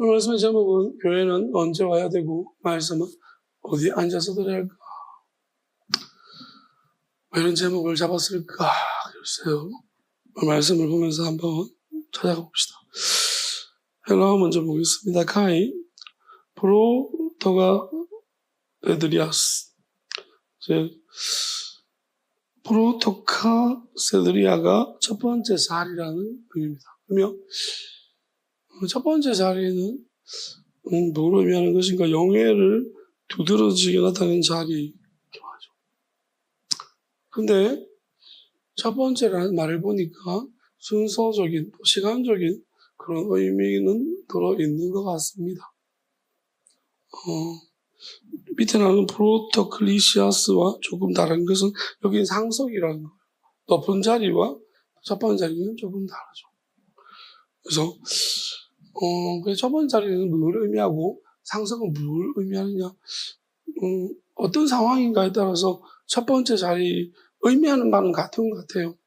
오늘 말씀의 제목은 교회는 언제 와야 되고 말씀은 어디 앉아서 들어야 할까? 왜 이런 제목을 잡았을까? 글쎄요. 말씀을 보면서 한번 찾아가 봅시다. 헬라어 먼저 보겠습니다. 카이, 프로토가 세드리아스. 프로토카 세드리아가 첫 번째 자리라는 의미입니다. 그러면 첫 번째 자리는 뭐로 의미하는 것인가? 영예를 두드러지게 나타낸 자리 이렇게 말하죠. 근데 첫 번째라는 말을 보니까 순서적인, 시간적인 그런 의미는 들어있는 것 같습니다. 밑에 나오는 프로토클리시아스와 조금 다른 것은 여기는 상석이라는 거예요. 높은 자리와 첫 번째 자리는 조금 다르죠. 그래서 첫 번째 자리는 뭘 의미하고 상석은 뭘 의미하느냐, 어떤 상황인가에 따라서 첫 번째 자리 의미하는 바는 같은 것 같아요.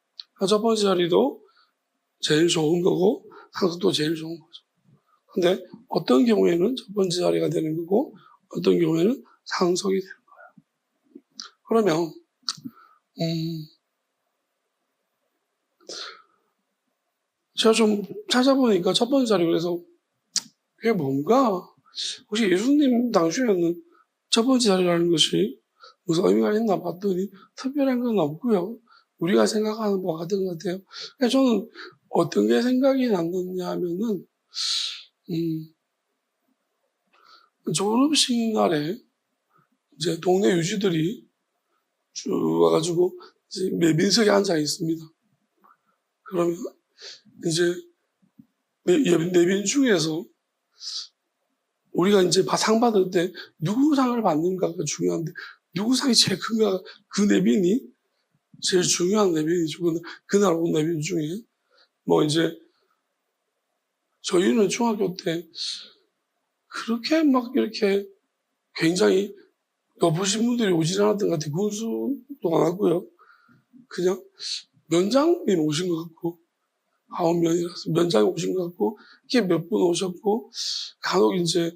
첫 번째 자리도 제일 좋은 거고 상석도 제일 좋은 거죠. 근데 어떤 경우에는 첫 번째 자리가 되는 거고 어떤 경우에는 상석이 되는 거예요. 그러면 제가 좀 찾아보니까 첫 번째 자리, 그래서 그게 뭔가, 혹시 예수님 당시에는 첫 번째 자리라는 것이 무슨 의미가 있나 봤더니 특별한 건 없고요. 우리가 생각하는 바와 같은 것 같아요. 그래서 저는 어떤 게 생각이 났느냐 하면은 졸업식 날에 이제 동네 유지들이 쭉 와가지고 이제 내빈석에 앉아 있습니다. 그러면 이제 내빈 중에서 우리가 이제 상 받을 때 누구 상을 받는가가 중요한데 누구 상이 제일 큰가, 그 내빈이 제일 중요한 내빈이죠. 그날 온 내빈 중에 뭐 이제 저희는 중학교 때 그렇게 막 이렇게 굉장히 높으신 분들이 오진 않았던 것 같아요. 군수도 안 왔고요. 그냥 면장님 오신 것 같고, 9명이라서 면장이 오신 것 같고, 이렇게 몇 분 오셨고, 간혹 이제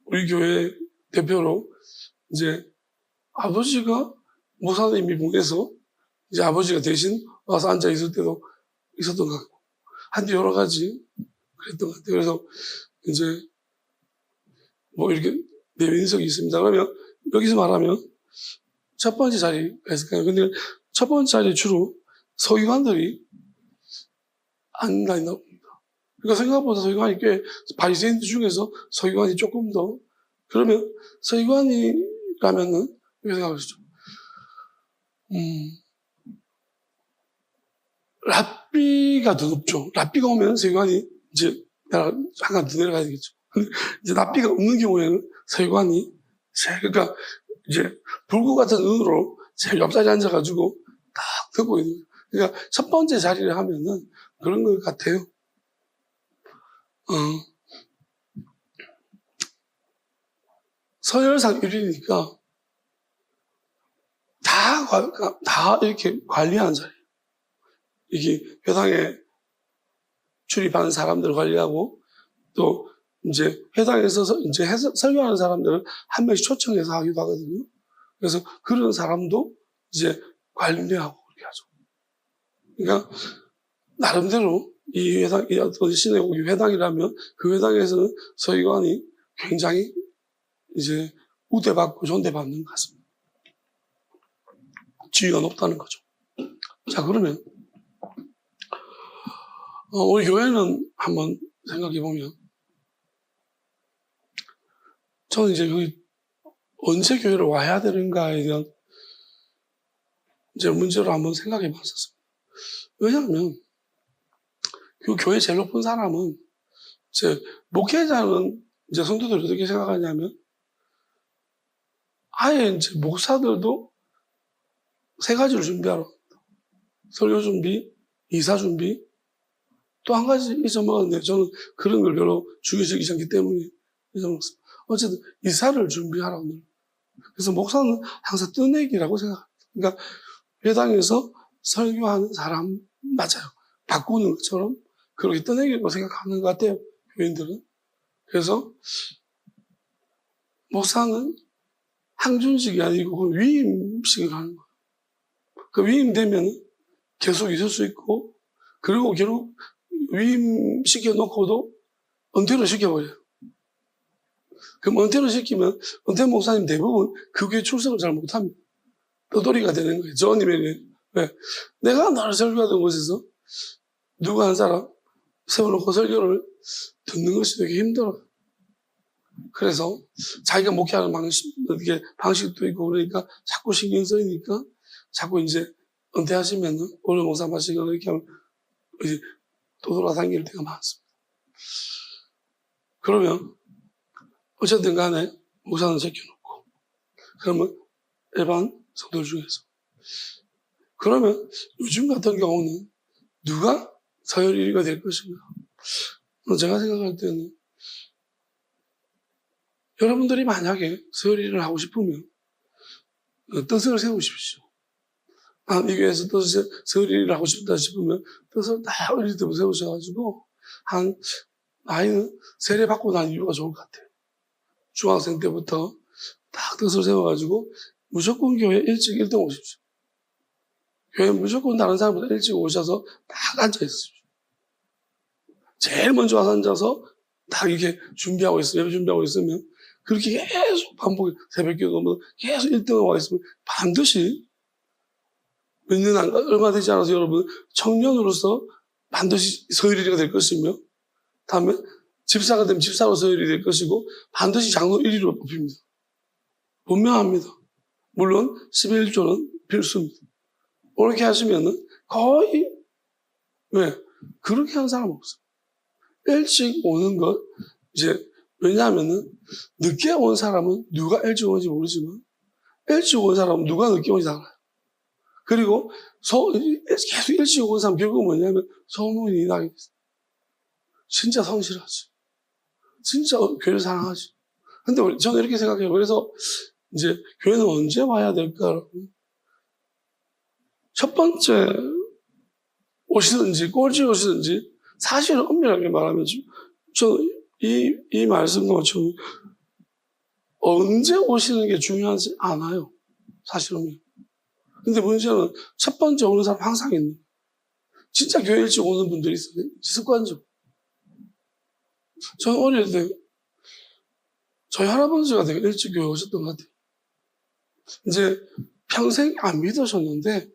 우리 교회 대표로 이제 아버지가 모사님이 보내서 이제 아버지가 대신 와서 앉아 있을 때도 있었던 것 같고, 한데 여러 가지 그랬던 것 같아요. 그래서 이제 뭐 이렇게 내빈석이 있습니다. 그러면 여기서 말하면 첫 번째 자리가 있을까요? 근데 첫 번째 자리에 주로 서기관들이 앉아 있나 봅니다. 그러니까 생각보다 서기관이 꽤 바리새인들 중에서 서기관이 조금 더, 그러면 서기관이라면은 이렇게 생각하시죠. 랍비가 더 높죠. 랍비가 오면 서기관이 이제 한칸 더 내려가야 되겠죠. 근데 이제 랍비가 없는 경우에는 서기관이 그러니까 이제 불구 같은 은으로 제일 옆자리에 앉아가지고 딱 듣고 있는 거예요. 그러니까 첫 번째 자리를 하면은 그런 것 같아요. 서열상 1위니까 다 이렇게 관리하는 자리. 이게 회당에 출입하는 사람들을 관리하고 또 이제 회당에서 이제 설교하는 사람들을 한 명씩 초청해서 하기도 하거든요. 그래서 그런 사람도 이제 관리하고 그렇게 하죠. 그러니까 나름대로 이 회당, 어떤 신의국이 회당이라면 그 회당에서는 서기관이 굉장히 이제 우대받고 존대받는 것 같습니다. 지위가 높다는 거죠. 자, 그러면 우리 교회는 한번 생각해 보면, 저는 이제 여기 언제 교회를 와야 되는가에 대한 이제 문제를 한번 생각해 봤었습니다. 왜냐하면 그 교회 제일 높은 사람은 이제 목회자는 이제 성도들이 어떻게 생각하냐면 아예 이제 목사들도 세 가지를 준비하러 합니다. 설교 준비, 이사 준비, 또 한 가지 잊어먹었는데 저는 그런 걸 별로 중요시하지 않기 때문에 잊어먹었습니다. 어쨌든 이사를 준비하라고 합니다. 그래서 목사는 항상 뜨내기라고 생각합니다. 그러니까 회당에서 설교하는 사람 맞아요. 바꾸는 것처럼 그렇게 떠내기라고 생각하는 것 같아요. 교인들은. 그래서 목사는 항준직이 아니고 위임식을 하는 거예요. 그 위임되면 계속 있을 수 있고, 그리고 결국 위임시켜놓고도 은퇴를 시켜버려요. 그럼 은퇴를 시키면 은퇴 목사님 대부분 그 교회 출석을 잘 못합니다. 떠돌이가 되는 거예요. 저님에게. 왜? 내가 나를 설교하던 곳에서 누가 한 사람 세워놓고 설교를 듣는 것이 되게 힘들어요. 그래서 자기가 목회하는 방식도 있고 그러니까 자꾸 신경 쓰이니까 자꾸 이제 은퇴하시면은 오늘 목사 마시고 이렇게 하면 이제 또 돌아다닐 때가 많습니다. 그러면 어쨌든 간에 목사는 제껴놓고 그러면 일반 성도들 중에서 그러면 요즘 같은 경우는 누가 서열 1위가 될 것인가? 제가 생각할 때는 여러분들이 만약에 서열 1위를 하고 싶으면 뜻을 세우십시오. 이 교회에서 서열 1위를 하고 싶다 싶으면 뜻을 다 어릴 때부터 세우셔가지고 나이는 세례 받고 난 이유가 좋을 것 같아요. 중학생 때부터 딱 뜻을 세워가지고 무조건 교회 일찍 1등 오십시오. 교회 무조건 다른 사람보다 일찍 오셔서 딱 앉아있습시오. 제일 먼저 와서 앉아서 딱 이렇게 준비하고 있으면, 예배 준비하고 있으면 그렇게 계속 반복해, 새벽기도 뭐 계속 1등을 와 있으면 반드시 몇 년 얼마 되지 않아서 여러분 청년으로서 반드시 서열이가 될 것이며 다음에 집사가 되면 집사로 서열이 될 것이고 반드시 장로 1위로 뽑힙니다. 분명합니다. 물론 11조는 필수입니다. 그렇게 하시면은 거의 왜 그렇게 하는 사람 없어요. 일찍 오는 것 이제 왜냐하면은 늦게 온 사람은 누가 일찍 오는지 모르지만 일찍 온 사람은 누가 늦게 오는지 알아요. 그리고 계속 일찍 온 사람 결국은 뭐냐면 소문이 나게 됐어요. 진짜 성실하지. 진짜 교회를 사랑하지. 근데 저는 이렇게 생각해요. 그래서 이제 교회는 언제 와야 될까라고. 첫 번째 오시든지 꼴찌 오시든지 사실은 엄밀하게 말하면 저는 이 말씀과 맞추면 언제 오시는 게 중요하지 않아요. 사실은. 근데 문제는 첫 번째 오는 사람 항상 있는 거예요. 진짜 교회 일찍 오는 분들이 있어요. 습관적으로. 저는 어릴 때 저희 할아버지가 되게 일찍 교회 오셨던 것 같아요. 이제 평생 안 믿으셨는데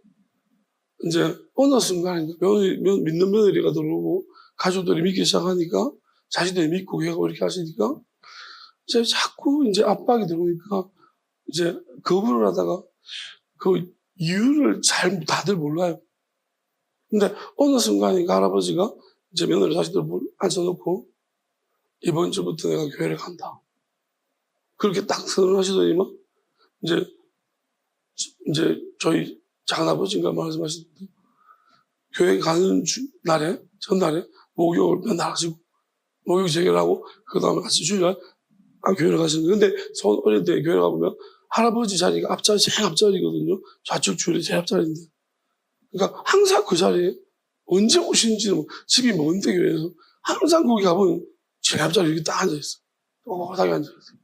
이제 어느 순간에 믿는 며느리가 들어오고 가족들이 믿기 시작하니까 자신들이 믿고 교회가 이렇게 하시니까 이제 자꾸 이제 압박이 들어오니까 이제 거부를 하다가 그 이유를 다들 몰라요. 근데 어느 순간에 할아버지가 이제 며느리 자식들 앉혀놓고 이번 주부터 내가 교회를 간다. 그렇게 딱 선언하시더니만 이제 저희 작은아버지가 말씀하시는데 교회 가는 전날에 목욕을 맨날 하시고 목욕 재결하고 그 다음에 같이 주일날 교회를 가시는 거예요. 근데 저 어릴 때 교회 가보면 할아버지 자리가 제일 앞자리거든요. 좌측 줄이 제일 앞자리인데. 그러니까 항상 그 자리에 언제 오시는지는 집이 먼데 교회에서 항상 거기 가보면 제일 앞자리에 이렇게 딱 앉아있어. 떳떳하게 앉아있어.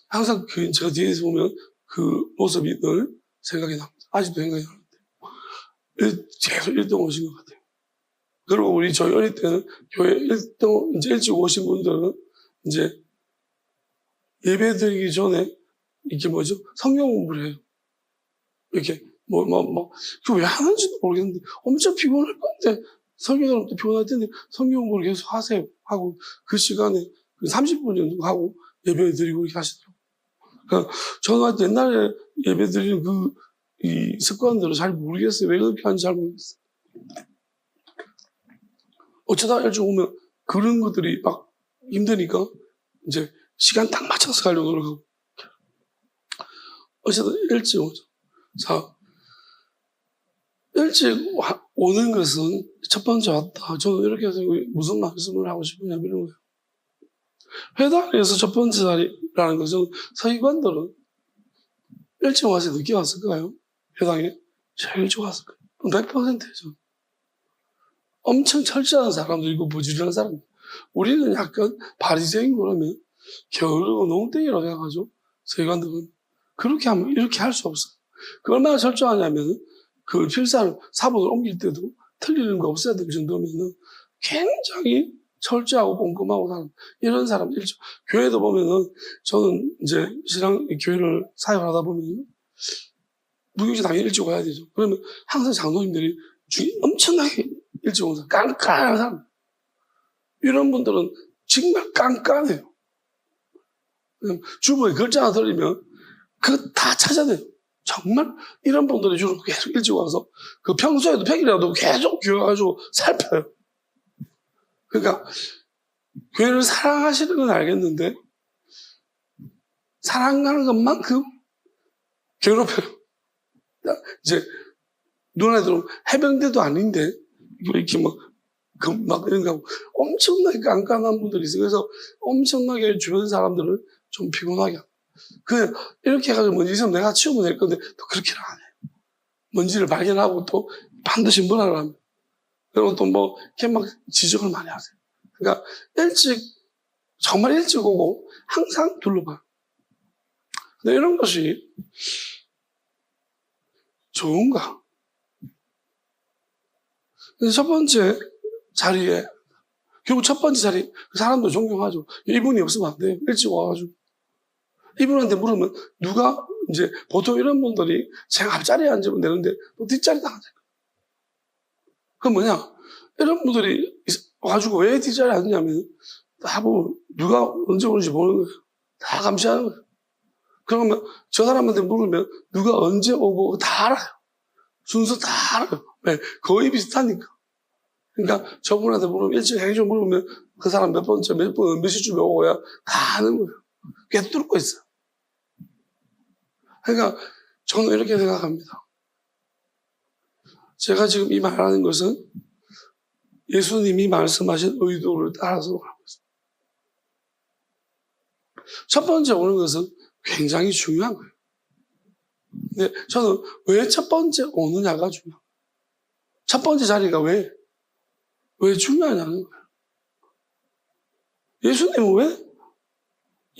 항상 제가 뒤에서 보면 그 모습이 늘 생각이 납니다. 아직도 생각이 나는데. 계속 1등 오신 것 같아요. 그리고 저희 어릴 때는 교회 1등, 이제 일찍 오신 분들은 이제 예배 드리기 전에 이게 성경 공부를 해요. 이렇게, 그거 왜 하는지도 모르겠는데 엄청 피곤할 건데 설교사람 또 피곤할 텐데 성경 공부를 계속 하세요. 하고 그 시간에 30분 정도 하고 예배 드리고 이렇게 하시더라고요. 그러니까 저는 옛날에 예배 드리는 이 습관들을 잘 모르겠어요. 왜 그렇게 하는지 잘 모르겠어요. 어쩌다 일찍 오면 그런 것들이 막 힘드니까 이제 시간 딱 맞춰서 가려고 노력하고. 어쨌든 일찍 오죠. 자, 일찍 오는 것은 첫 번째 왔다. 저는 이렇게 해서 무슨 말씀을 하고 싶으냐면 이런 거예요. 회당에서 첫 번째 자리라는 것은 서기관들은 일찍 와서 늦게 왔을까요? 회당에 제일 일찍 왔을까요? 100%죠. 엄청 철저한 사람도 있고 부지런한 사람도 있고 우리는 약간 바리새인 그러면 게으르고 농땡이라고 생각하죠. 세관들은. 그렇게 하면 이렇게 할 수 없어요. 그 얼마나 철저하냐면 그 필사를 사본을 옮길 때도 틀리는 거 없어야 될 정도면은 굉장히 철저하고 꼼꼼하고 사람, 이런 사람 일죠. 교회도 보면은 저는 이제 신앙 교회를 사역을 하다 보면 무교지 당연히 일찍 와야 되죠. 그러면 항상 장로님들이 엄청나게 일찍 온 사람, 깐깐한 사람. 이런 분들은 정말 깐깐해요. 주보에 글자 하나 들리면 그거 다 찾아내요. 정말 이런 분들이 주로 계속 일찍 와서 그 평소에도 100일이라도 계속 교회 가지고 살펴요. 그러니까 교회를 사랑하시는 건 알겠는데 사랑하는 것만큼 괴롭혀요. 이제 누나들은 해병대도 아닌데 이렇게 막 이런 거 하고 엄청나게 깐깐한 분들이 있어요. 그래서 엄청나게 주변 사람들을 좀 피곤하게 하고 그냥 이렇게 해가지고 먼지 있으면 내가 치우면 될 건데 또 그렇게는 안 해요. 먼지를 발견하고 또 반드시 문화를 합니다. 그리고 또 이렇게 막 지적을 많이 하세요. 그러니까 정말 일찍 오고 항상 둘러봐요. 근데 이런 것이 좋은가? 첫 번째 자리에, 결국 첫 번째 자리, 그 사람도 존경하죠. 이분이 없으면 안 돼요. 일찍 와가지고. 이분한테 물으면 누가, 이제 보통 이런 분들이 제가 앞자리에 앉으면 되는데 또 뒷자리에 앉아요. 그건 뭐냐? 이런 분들이 와가지고 왜 뒷자리에 앉냐면 다 보면 누가 언제 오는지 보는 거예요. 다 감시하는 거예요. 그러면 저 사람한테 물으면 누가 언제 오고 다 알아요. 순서 다 알아요. 네, 거의 비슷하니까. 그러니까 저분한테 물으면 일찍 행정 물으면 그 사람 몇 번째, 몇 시쯤에 오고야 다 아는 거예요. 꿰뚫고 있어요. 그러니까 저는 이렇게 생각합니다. 제가 지금 이 말하는 것은 예수님이 말씀하신 의도를 따라서 하고 있습니다. 첫 번째 오는 것은 굉장히 중요한 거예요. 근데 저는 왜 첫 번째 오느냐가 중요해요. 첫 번째 자리가 왜 중요하냐는 거예요. 예수님은 왜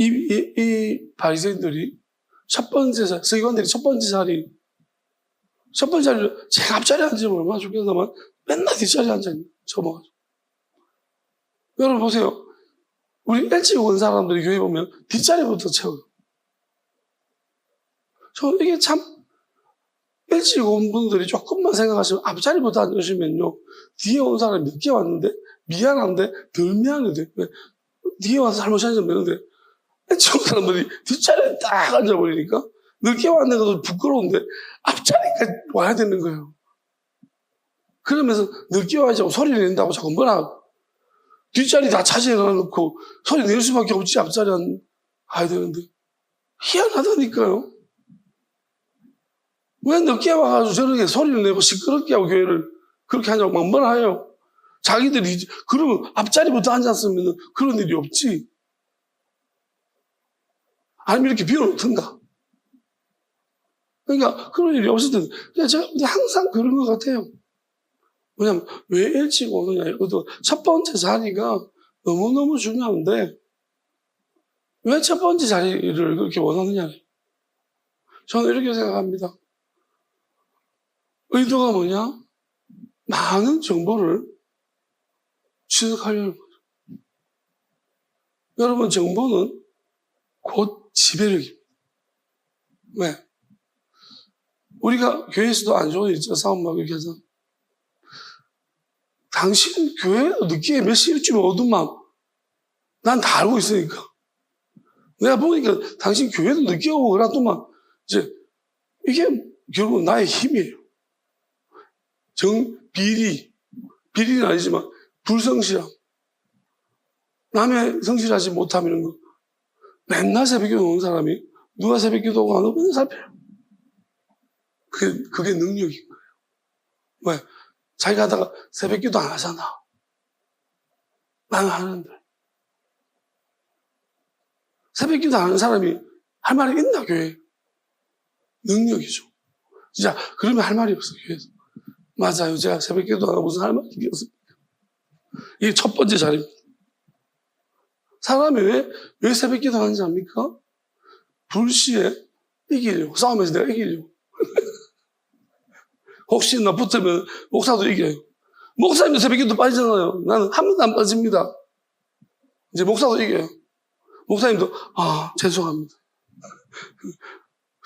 이 바리새인들이 서기관들이 첫 번째 자리를 제가 앞자리에 앉으면 얼마나 좋겠다만 맨날 뒷자리에 앉아있는 접어가지고. 여러분 보세요. 우리 일찍 온 사람들이 교회 보면 뒷자리부터 채워요. 이게 참 일찍 온 분들이 조금만 생각하시면 앞자리부터 앉으시면요. 뒤에 온 사람이 늦게 왔는데 미안한데 덜 미안해도 돼. 뒤에 와서 잘못 앉으면 되는데 일찍 온 사람들이 뒷자리에 딱 앉아버리니까 늦게 왔는 것도 부끄러운데 앞자리까지 와야 되는 거예요. 그러면서 늦게 와야지 소리 낸다고 자꾸 뭐라 뒷자리 다 차지해놓고 소리 낼 수밖에 없지 앞자리 가야 되는데 희한하다니까요. 왜 늦게 와가지고 저렇게 소리를 내고 시끄럽게 하고 교회를 그렇게 하냐고 막 뭐라 해요. 자기들이 그러면 앞자리부터 앉았으면 그런 일이 없지. 아니면 이렇게 비워놓던가. 그러니까 그런 일이 없을 텐데 제가 항상 그런 것 같아요. 왜냐면 왜 일찍 오느냐. 이것도 첫 번째 자리가 너무너무 중요한데 왜 첫 번째 자리를 그렇게 원하느냐. 저는 이렇게 생각합니다. 의도가 뭐냐? 많은 정보를 취득하려는 거죠. 여러분 정보는 곧 지배력입니다. 왜? 우리가 교회에서도 안 좋은 일 있죠. 싸움 막 이렇게 해서. 당신 교회 늦게 몇 시쯤 오더만 난 다 알고 있으니까. 내가 보니까 당신 교회도 늦게 오고 그러더만 이제 이게 결국 나의 힘이에요. 비리는 아니지만 불성실함. 남의 성실하지 못함 이런 거. 맨날 새벽기도 오는 사람이 누가 새벽기도 오고 안 오고 맨날 살펴요. 그게 능력인 거예요. 왜? 자기가 하다가 새벽기도 안 하잖아. 나는 하는데. 새벽기도 안 하는 사람이 할 말이 있나 교회에? 능력이죠. 진짜 그러면 할 말이 없어 교회에서. 맞아요. 제가 새벽기도 안 하고 무슨 할 말이 없습니까? 이게 첫 번째 자리입니다. 사람이 왜 새벽 기도 하는지 압니까? 불시에 이기려고. 싸움에서 내가 이기려고. 혹시 나 붙으면 목사도 이겨요. 목사님도 새벽 기도 빠지잖아요. 나는 한 번도 안 빠집니다. 이제 목사도 이겨요. 목사님도, 죄송합니다.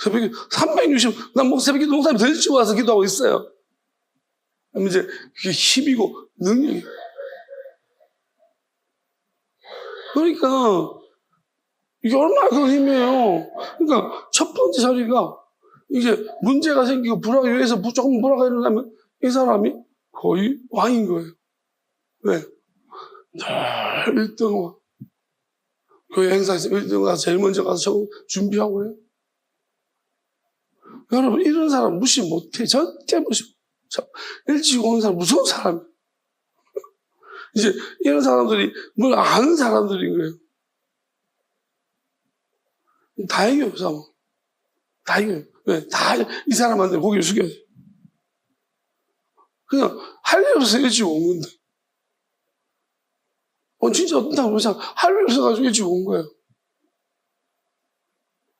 새벽 기도, 360, 새벽 기도 목사님 더 일찍 와서 기도하고 있어요. 그럼 이제 그게 힘이고 능력이에요. 그러니까, 이게 얼마나 큰 힘이에요. 그러니까, 첫 번째 자리가, 이제 문제가 생기고 교회에서 조금 불화가 일어나면 이 사람이 거의 왕인 거예요. 왜? 늘 1등, 교회 행사에서 1등 가서 제일 먼저 가서 준비하고 그래요. 여러분, 이런 사람 무시 못해. 절대 무시 못해. 일찍 오는 사람 무서운 사람이에요. 이제 이런 사람들이 뭘 아는 사람들인 거예요. 다 이겨요, 사람. 다 이겨요. 왜? 다 이 사람한테 고개를 숙여요. 그냥 할 일 없어서 일찍 온 건데. 진짜 어떤 사람은 할 일 없어가지고 일찍 온 거예요.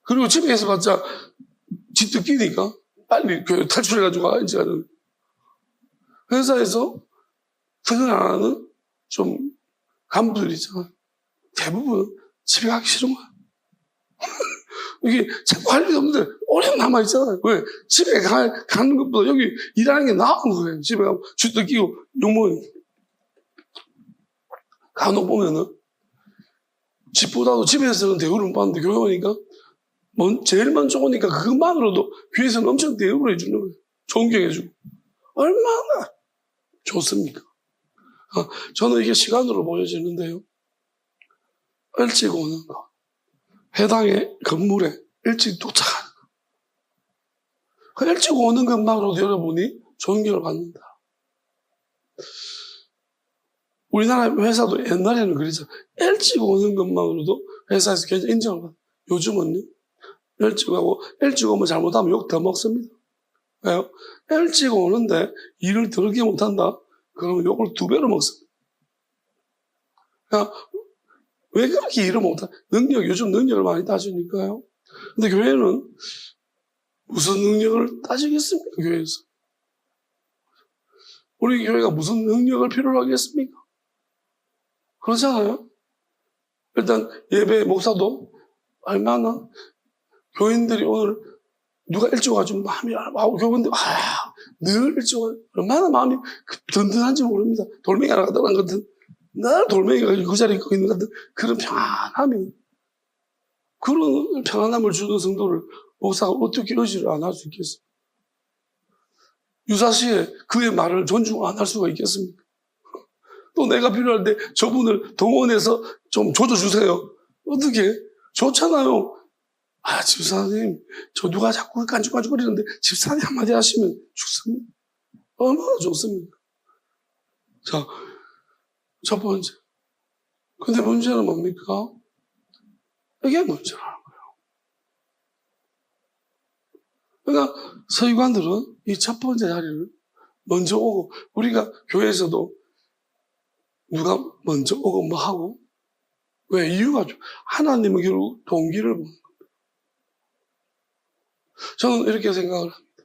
그리고 집에 있어 봤자 집도 끼니까 빨리 교회 탈출해가지고 가야지 하는. 회사에서 퇴근 안 하는 좀 간부들 있잖아. 대부분 집에 가기 싫은 거야. 이게 자꾸 할 일 없는데 오래 남아있잖아요. 왜? 집에 가는 것보다 여기 일하는 게 나은 거예요. 집에 가면 쥐도 끼고 욕먹으니. 간혹 보면은 집보다도 집에서는 대우를 못 받는데 교회 오니까 제일 먼저 오니까 그것만으로도 교회에서는 엄청 대우를 해주는 거예요. 존경해주고. 얼마나 좋습니까? 저는 이게 시간으로 보여지는데요. 일찍 오는 거. 해당의 건물에 일찍 도착하는 거. 그 일찍 오는 것만으로도 여러분이 존경을 받는다. 우리나라 회사도 옛날에는 그랬죠. 일찍 오는 것만으로도 회사에서 굉장히 인정을 받아요. 요즘은요. 일찍 오고, 일찍 오면 잘못하면 욕 더 먹습니다. 왜요? 일찍 오는데 일을 더럽게 못한다? 그러면 욕을 2배로 먹습니다. 그러니까 왜 그렇게 일을 못하? 요즘 능력을 많이 따지니까요. 근데 교회는 무슨 능력을 따지겠습니까, 교회에서? 우리 교회가 무슨 능력을 필요로 하겠습니까? 그렇잖아요? 일단 예배 목사도 얼마나 교인들이 오늘 누가 일찍 와가지고 마음이, 교인들, 늘 일찍 와, 얼마나 마음이 든든한지 모릅니다. 돌멩이 하나 갖다 놨는 같은, 늘 돌멩이가 그 자리에 있는 것 같은 그런 편안함이, 그런 편안함을 주는 성도를 목사가 어떻게 의지를 안 할 수 있겠습니까? 유사시에 그의 말을 존중 안 할 수가 있겠습니까? 또 내가 필요할 때 저분을 동원해서 좀 조져주세요. 어떻게? 좋잖아요. 집사님, 저 누가 자꾸 깐죽깐죽거리는데 집사님 한마디 하시면 좋습니다. 얼마나 좋습니까? 자, 첫 번째. 근데 문제는 뭡니까? 이게 문제라는 거예요. 그러니까 서기관들은 이 첫 번째 자리를 먼저 오고, 우리가 교회에서도 누가 먼저 오고 뭐 하고, 왜? 이유가 하나님은 결국 동기를 보는 겁니다. 저는 이렇게 생각을 합니다.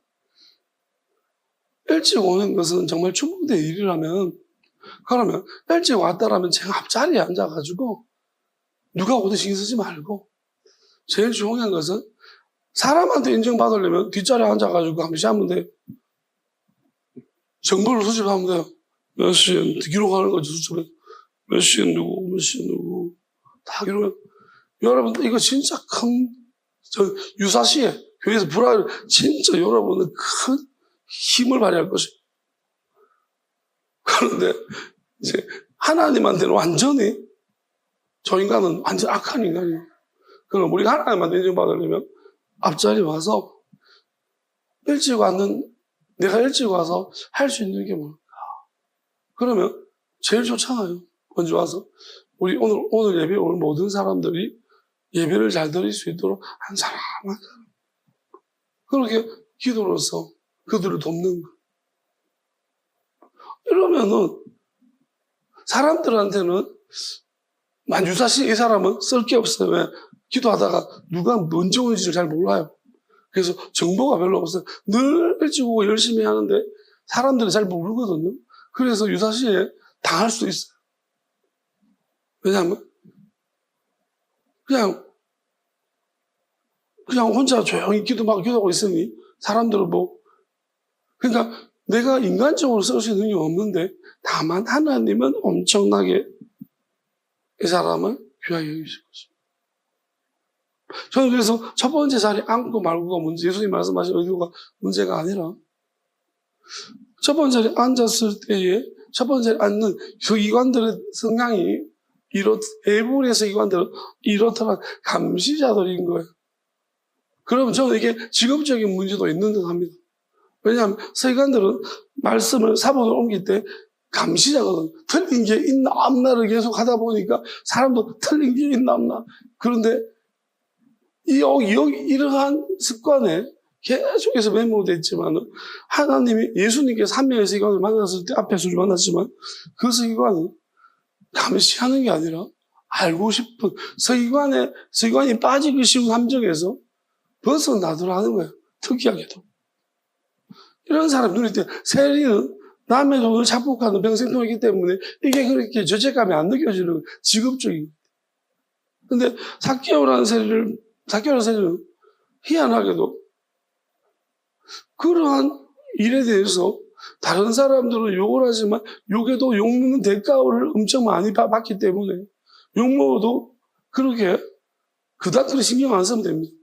일찍 오는 것은 정말 축복된 일이라면, 그러면 일찍 왔다라면 제가 앞자리에 앉아가지고 누가 오든 신경 쓰지 말고, 제일 중요한 것은 사람한테 인정받으려면 뒷자리에 앉아가지고 한 번씩 하면 돼요. 정보를 수집하면 돼요. 몇 시에 기록하는 거죠, 수집에. 몇 시에 누구, 몇 시에 누구. 다 기록해. 여러분, 이거 진짜 유사시에 교회에서 불화를 진짜 여러분은 큰 힘을 발휘할 것이에요. 그런데 이제 하나님한테는 완전히 저 인간은 완전 악한 인간이에요. 그럼 우리가 하나님한테 인정받으려면 앞자리 와서 내가 일찍 와서 할 수 있는 게 뭘까? 그러면 제일 좋잖아요. 먼저 와서 우리 오늘 예배 오늘 모든 사람들이 예배를 잘 드릴 수 있도록 한 사람 한 사람 그렇게 기도로서 그들을 돕는 거. 이러면은 사람들한테는 유사시 이 사람은 쓸 게 없어요. 왜? 기도하다가 누가 먼저 오는지를 잘 몰라요. 그래서 정보가 별로 없어요. 늘 일찍 오고 열심히 하는데 사람들은 잘 모르거든요. 그래서 유사시에 당할 수도 있어요. 왜냐하면 그냥 혼자 조용히 기도하고 있으니 사람들은 그러니까 내가 인간적으로 쓸 수 있는 능력이 없는데 다만 하나님은 엄청나게 이 사람을 귀하게 여기실 것입니다. 저는 그래서 첫 번째 자리에 앉고 말고가 문제, 예수님 말씀하신 의도가 문제가 아니라 첫 번째 자리에 앉았을 때에 첫 번째 자리에 앉는 서기관들의 성향이 대부분의 서기관들은 이렇더라 감시자들인 거예요. 그러면 저는 이게 직업적인 문제도 있는 듯 합니다. 왜냐하면 서기관들은 말씀을 사본을 옮길 때 감시자거든. 틀린 게 있나 없나를 계속 하다 보니까 사람도 틀린 게 있나 없나. 그런데 이러한 습관에 계속해서 메모되어 있지만 하나님이 예수님께서 한 명의 서기관을 만났을 때 앞에서 만났지만 그 서기관은 감시하는 게 아니라 알고 싶은 서기관이 빠지기 쉬운 함정에서 벗어나더라는 거예요. 특이하게도. 이런 사람 눈에 띄어 세리는 남의 돈을 자폭하는 병생통이기 때문에 이게 그렇게 죄책감이 안 느껴지는 직업적인. 근데 삭개오라는 세리는 희한하게도 그러한 일에 대해서 다른 사람들은 욕을 하지만 욕에도 욕먹는 대가를 엄청 많이 받기 때문에 욕먹어도 그렇게 그닥 신경 안 쓰면 됩니다.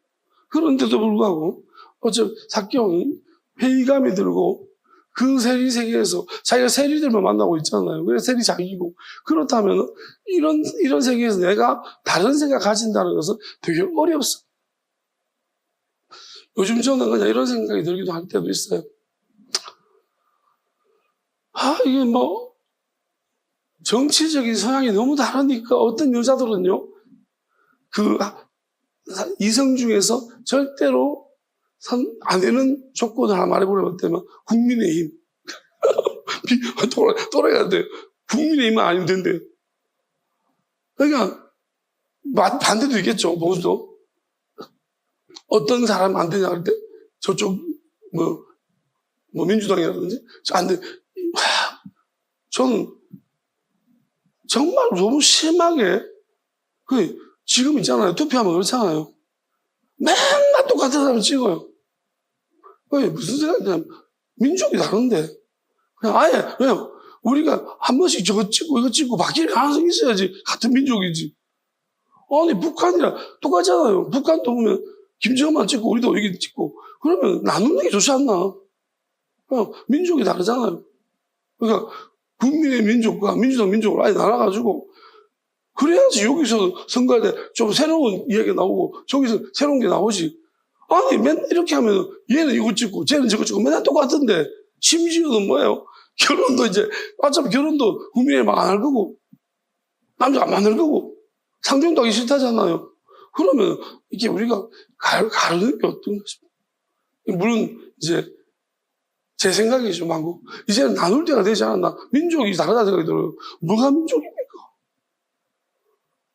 그런데도 불구하고 어차피 삭개오는 회의감이 들고 그 세리 세계에서 자기가 세리들만 만나고 있잖아요. 그래서 세리 자기고. 그렇다면 이런 세계에서 내가 다른 생각 가진다는 것은 되게 어렵어. 요즘 저는 그냥 이런 생각이 들기도 할 때도 있어요. 이게 정치적인 성향이 너무 다르니까 어떤 여자들은요, 이성 중에서 절대로 안 되는 조건을 하나 말해보려면 국민의힘. 또래가 돼. 국민의힘은 아니면 된대요. 그러니까, 반대도 있겠죠, 보수도. 어떤 사람 안 되냐 할 때, 저쪽, 민주당이라든지, 안 돼. 저는 정말 너무 심하게, 지금 있잖아요. 투표하면 그렇잖아요. 맨날 똑같은 사람을 찍어요. 무슨 생각이냐면, 민족이 다른데. 그냥 아예, 왜요? 우리가 한 번씩 저거 찍고 이거 찍고 바뀔 가능성이 있어야지. 같은 민족이지. 아니, 북한이랑 똑같잖아요. 북한도 보면 김정은만 찍고 우리도 여기 찍고. 그러면 나누는 게 좋지 않나? 민족이 다르잖아요. 그러니까 국민의 민족과 민주당 민족을 아예 나눠가지고 그래야지 여기서 선거할 때 좀 새로운 이야기가 나오고 저기서 새로운 게 나오지. 아니 맨날 이렇게 하면 얘는 이거 찍고 쟤는 저거 찍고 맨날 똑같은데 심지어는 뭐예요? 결혼도 이제 어차피 결혼도 국민이 막 안 할 거고 남자가 안 할 거고 상종도 하기 싫다잖아요. 그러면 이게 우리가 가르는 게 어떤가 싶어요. 물론 이제 제 생각이 좀 많고 이제는 나눌 때가 되지 않았나. 민족이 다르다 생각이 들어요. 뭐가 민족입니까?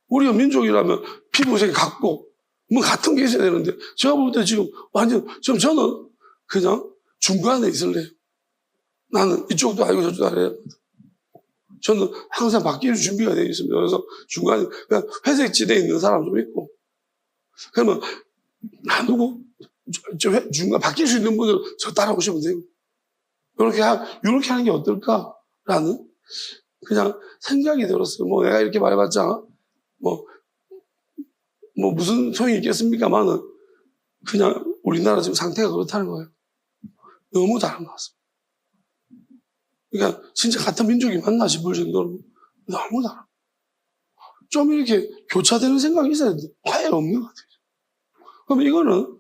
우리가 민족이라면 피부색이 같고 뭐 같은 게 있어야 되는데 제가 볼 때 지금 완전 저는 그냥 중간에 있을래요. 나는 이쪽도 아니고 저쪽도 아니에요. 저는 항상 바뀔 준비가 되어 있습니다. 그래서 중간에 그냥 회색 지대에 있는 사람 좀 있고 그러면 나누고 중간 바뀔 수 있는 분들 저 따라오시면 되고 이렇게 하는 게 어떨까라는 그냥 생각이 들었어요. 뭐 내가 이렇게 말해봤자 뭐 무슨 소용이 있겠습니까만은 그냥 우리나라 지금 상태가 그렇다는 거예요. 너무 다른 것 같습니다. 그러니까 진짜 같은 민족이 맞나 싶을 정도로 너무 다르다. 좀 이렇게 교차되는 생각이 있어야 되는데 아예 없는 것 같아요. 그럼 이거는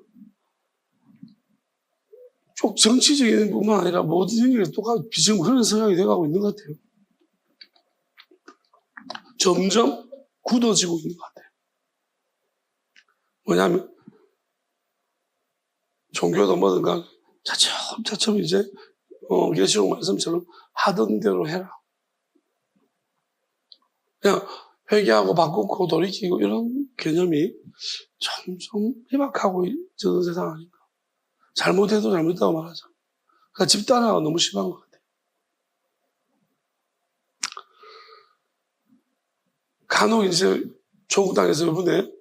쭉 정치적인 뿐만 아니라 모든 영역에서 똑같이 비슷한 그런 성향이 돼가고 있는 것 같아요. 점점 굳어지고 있는 것 같아요. 뭐냐면 종교도 뭐든가 차츰 이제 계시록 말씀처럼 하던 대로 해라. 그냥 회개하고 바꾸고 돌이키고 이런 개념이 점점 희박하고 있는 세상 아닌가. 잘못해도 잘못했다고 말하자. 그러니까 집단화가 너무 심한 것 같아요. 간혹 이제 조국당에서 이번에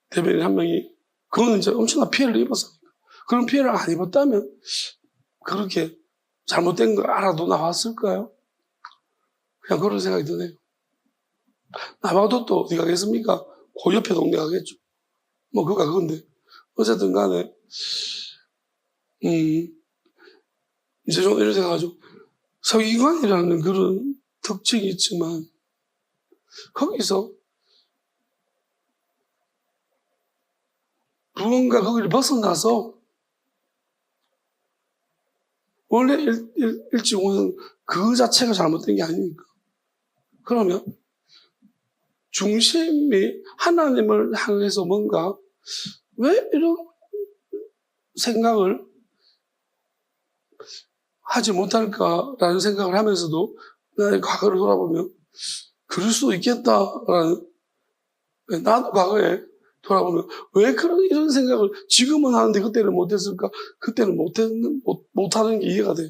대변인 한 명이 그거는 이제 엄청난 피해를 입었으니까. 그런 피해를 안 입었다면 그렇게 잘못된 걸 알아도 나왔을까요? 그냥 그런 생각이 드네요. 나와도 또 어디 가겠습니까? 그 옆에 동네 가겠죠. 뭐 그거가 그건데. 어쨌든 간에 이제 좀 이런 생각하죠. 서기관이라는 그런 특징이 있지만 거기서 무언가 거기를 벗어나서 원래 일찍오는 그 자체가 잘못된 게 아니니까. 그러면 중심이 하나님을 향해서 뭔가 왜 이런 생각을 하지 못할까라는 생각을 하면서도 나의 과거를 돌아보면 그럴 수도 있겠다라는, 나도 과거에 돌아보면 왜 이런 생각을 지금은 하는데 그때는 못했을까? 그때는 못하는 게 이해가 돼요.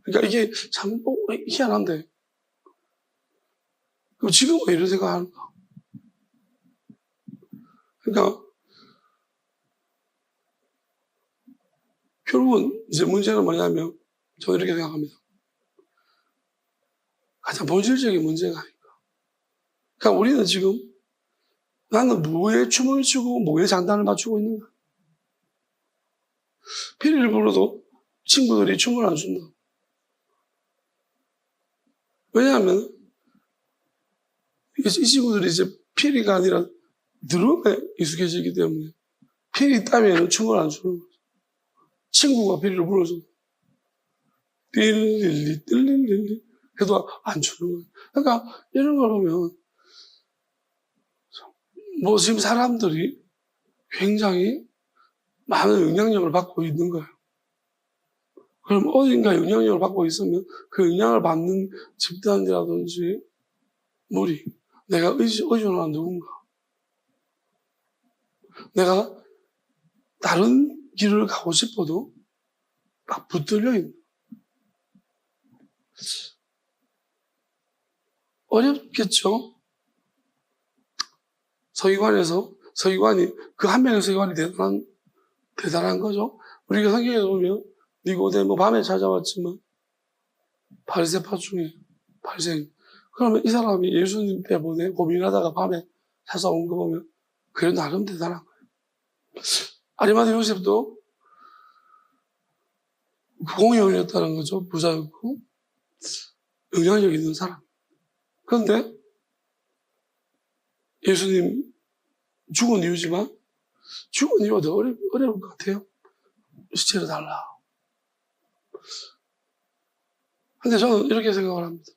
그러니까 이게 참 희한한데 그럼 지금은 왜 이런 생각을 하는가? 그러니까 결국은 이제 문제는 뭐냐면 저는 이렇게 생각합니다. 가장 본질적인 문제가 아닌가. 그러니까 우리는 지금 나는 뭐에 춤을 추고 뭐에 장단을 맞추고 있는가. 피리를 불어도 친구들이 춤을 안 춘다. 왜냐하면 이 친구들이 이제 피리가 아니라 드럼에 익숙해지기 때문에 피리 따위에는 춤을 안 추는 거죠. 친구가 피리를 불어서 띠릴리 해도 안 추는 거예요. 그러니까 이런 걸 보면 뭐 지금 사람들이 굉장히 많은 영향력을 받고 있는 거예요. 그럼 어딘가 영향력을 받고 있으면 그 영향을 받는 집단이라든지 무리, 내가 의존하는 누군가, 내가 다른 길을 가고 싶어도 막 붙들려 있는, 어렵겠죠? 서기관이 그 한 명의 서기관이 대단한 거죠. 우리가 성경에 보면 니고데모 밤에 찾아왔지만 바리새파 중에 바리새인. 그러면 이 사람이 예수님 때문에 고민하다가 밤에 찾아온 거 보면 그래 나름 대단한 거예요. 아리마대 요셉도 공의원이었다는 거죠. 부자였고 영향력 있는 사람. 그런데 예수님 죽은 이유지만 죽은 이유가 더 어려울 것 같아요. 시체를 달라. 근데 저는 이렇게 생각을 합니다.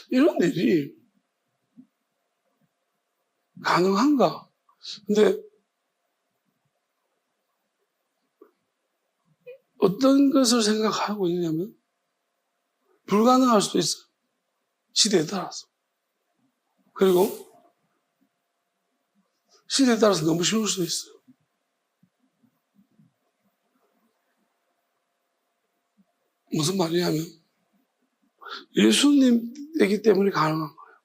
이런 일이 가능한가? 근데 어떤 것을 생각하고 있냐면 불가능할 수도 있어요. 시대에 따라서. 그리고 시대에 따라서 너무 쉬울 수도 있어요. 무슨 말이냐면 예수님이기 때문에 가능한 거예요.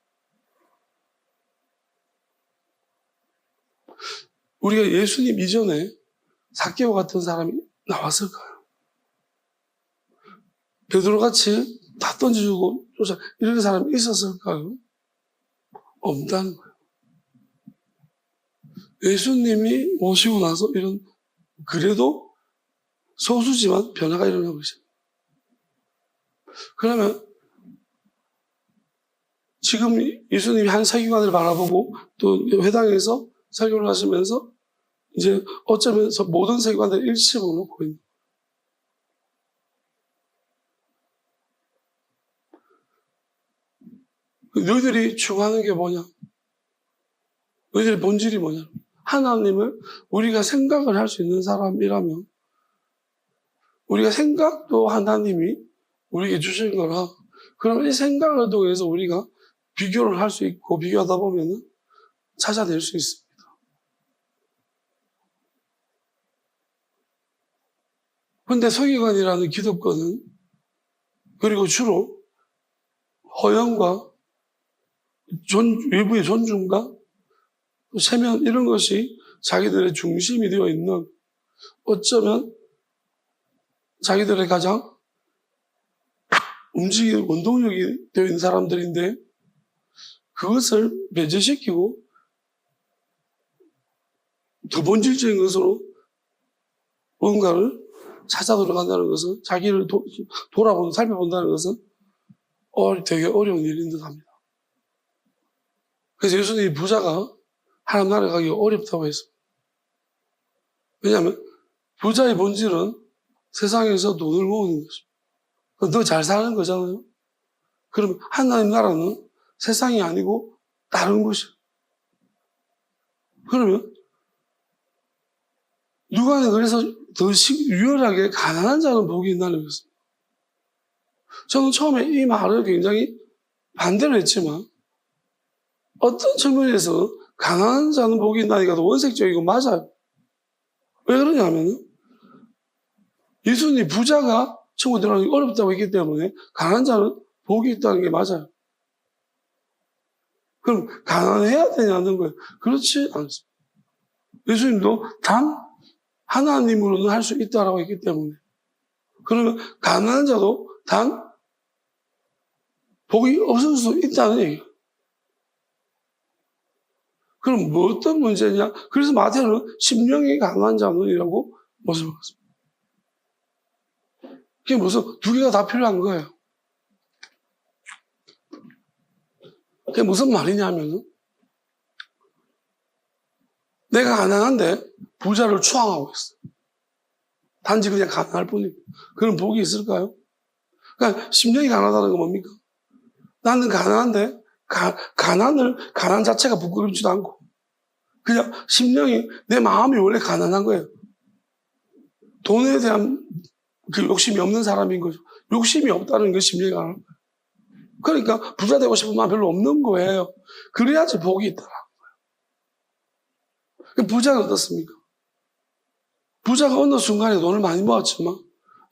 우리가 예수님 이전에 삭개오 같은 사람이 나왔을까요? 베드로같이 다 던져주고 이런 사람이 있었을까요? 없다는 거예요. 예수님이 오시고 나서 이런 그래도 소수지만 변화가 일어나고 있어요. 그러면 지금 예수님이 한 서기관을 바라보고 또 회당에서 설교를 하시면서 이제 어쩌면서 모든 서기관들을 일침을 놓고 있는 거예요. 너희들이 추구하는 게 뭐냐? 너희들의 본질이 뭐냐? 하나님을 우리가 생각을 할 수 있는 사람이라면 우리가 생각도 하나님이 우리에게 주신 거라 그러면 이 생각을 통해서 우리가 비교를 할 수 있고 비교하다 보면 찾아낼 수 있습니다. 그런데 서기관이라는 기득권은 그리고 주로 허영과 외부의 존중과 세면 이런 것이 자기들의 중심이 되어 있는 어쩌면 자기들의 가장 움직이는 원동력이 되어 있는 사람들인데 그것을 배제시키고 더 본질적인 것으로 뭔가를 찾아 들어간다는 것은 자기를 살펴본다는 것은 되게 어려운 일인 듯 합니다. 그래서 예수님이 부자가 하나님 나라에 가기가 어렵다고 했습니다. 왜냐하면 부자의 본질은 세상에서 돈을 모으는 것입니다. 더 잘 사는 거잖아요. 그러면 하나님 나라는 세상이 아니고 다른 곳이에요. 그러면 누가는 그래서 더 유열하게 가난한 자는 복이 있다는 것입니다. 저는 처음에 이 말을 굉장히 반대를 했지만 어떤 측면에서 가난한 자는 복이 있다니까 원색적이고 맞아요. 왜 그러냐면 예수님이 부자가 천국 들어가기 어렵다고 했기 때문에 가난한 자는 복이 있다는 게 맞아요. 그럼 가난해야 되냐는 거예요. 그렇지 않습니다. 예수님도 단 하나님으로는 할 수 있다라고 했기 때문에 그러면 가난한 자도 단 복이 없을 수 있다는 얘기예요. 그럼 뭐 어떤 문제냐? 그래서 마태는 심령이 강한 자는이라고 말씀하셨습니다. 그게 무슨 두 개가 다 필요한 거예요. 그게 무슨 말이냐면 내가 가난한데 부자를 추앙하고 있어. 단지 그냥 가난할 뿐입니다. 그런 복이 있을까요? 그러니까 심령이 가난하다는 건 뭡니까? 나는 가난한데 가난 자체가 부끄럽지도 않고 그냥 심령이 내 마음이 원래 가난한 거예요. 돈에 대한 그 욕심이 없는 사람인 거죠. 욕심이 없다는 게 심령이 가난한 거예요. 그러니까 부자 되고 싶은 마음 별로 없는 거예요. 그래야지 복이 있더라. 부자는 어떻습니까? 부자가 어느 순간에 돈을 많이 모았지만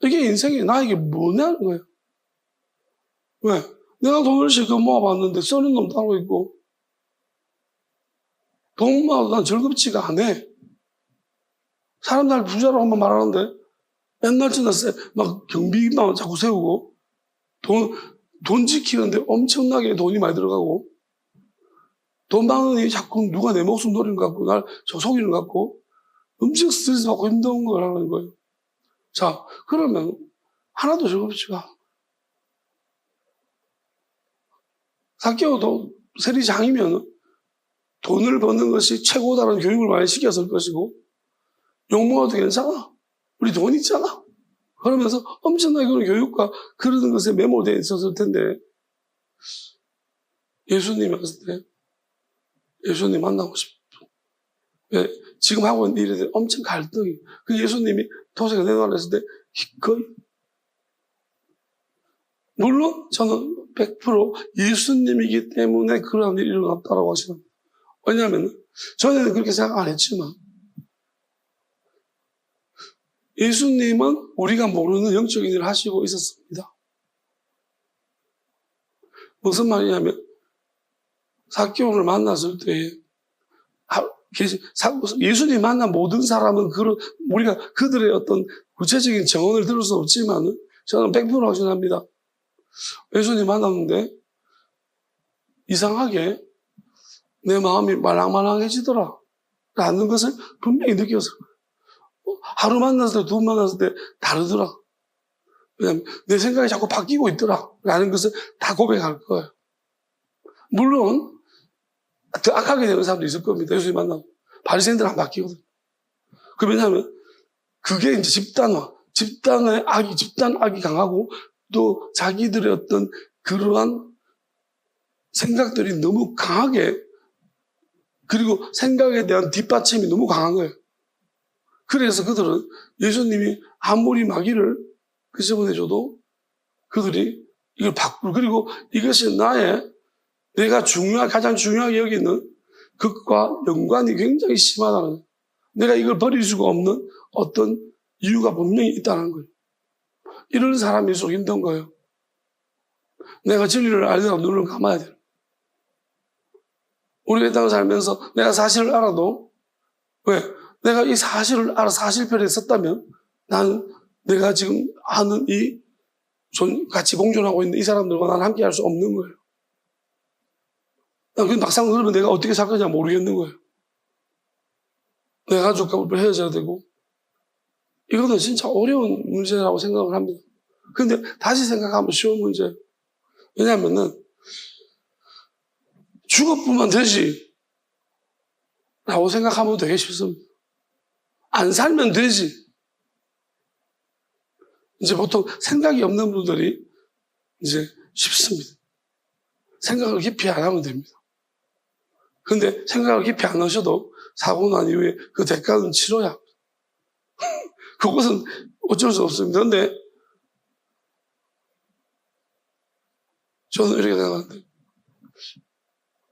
이게 인생이 나에게 뭐냐는 거예요. 왜? 내가 돈을 실컷 모아봤는데 쓰는 놈 따로 있고 돈 모아도 난 즐겁지가 않아. 사람 날 부자라고 한번 말하는데 맨날 막 경비만 자꾸 세우고 돈 지키는데 엄청나게 돈이 많이 들어가고 돈 많으니 자꾸 누가 내 목숨 노리는 것 같고 날 저 속이는 것 같고 엄청 스트레스 받고 힘든 걸 하는 거예요. 자, 그러면 하나도 즐겁지가 않아. 사개오도 세리장이면 돈을 버는 것이 최고다라는 교육을 많이 시켰을 것이고 욕먹어도 괜찮아. 우리 돈 있잖아. 그러면서 엄청나게 그런 교육과 그러는 것에 매몰되어 있었을 텐데 예수님 왔을 때 예수님 만나고 싶어. 왜? 지금 하고 있는 일에 대해 엄청 갈등이. 그 예수님이 도색을 내놓았을 때 기꺼이. 물론 저는 100% 예수님이기 때문에 그러한 일이 일어났다고 하시는. 왜냐하면 전에는 그렇게 생각 안 했지만 예수님은 우리가 모르는 영적인 일을 하시고 있었습니다. 무슨 말이냐면 사개오를 만났을 때 예수님 만난 모든 사람은 우리가 그들의 어떤 구체적인 정언을 들을 수 없지만 저는 100% 확신합니다. 예수님 만났는데 이상하게 내 마음이 말랑말랑해지더라 라는 것을 분명히 느꼈어요. 하루 만났을 때, 두 번 만났을 때 다르더라. 왜냐하면 내 생각이 자꾸 바뀌고 있더라 라는 것을 다 고백할 거예요. 물론 더 악하게 되는 사람도 있을 겁니다. 예수님 만나고. 바리새인들은 안 바뀌거든요. 왜냐하면 그게 이제 집단 악이 강하고 또 자기들의 어떤 그러한 생각들이 너무 강하게 그리고 생각에 대한 뒷받침이 너무 강한 거예요. 그래서 그들은 예수님이 아무리 마귀를 끄집어내줘도 그들이 이걸 바꾸고 그리고 이것이 나의 내가 가장 중요하게 여기는 극과 연관이 굉장히 심하다는 거예요. 내가 이걸 버릴 수가 없는 어떤 이유가 분명히 있다는 거예요. 이런 사람일수록 힘든 거예요. 내가 진리를 알려고 눈을 감아야 돼요. 우리가 이 땅을 살면서 내가 사실을 알아도, 왜? 내가 이 사실을 알아 사실편에 섰다면 나는 내가 지금 아는 같이 공존하고 있는 이 사람들과 나는 함께 할 수 없는 거예요. 난 막상 그러면 내가 어떻게 살 거냐 모르겠는 거예요. 내 가족과 헤어져야 되고, 이거는 진짜 어려운 문제라고 생각을 합니다. 근데 다시 생각하면 쉬운 문제예요. 왜냐하면은, 죽어보면 되지. 라고 생각하면 되게 쉽습니다. 안 살면 되지. 이제 보통 생각이 없는 분들이 이제 쉽습니다. 생각을 깊이 안 하면 됩니다. 근데 생각을 깊이 안 하셔도 사고 난 이후에 그 대가는 치러야 합니다. 그것은 어쩔 수 없습니다. 근데 저는 이렇게 생각하는데,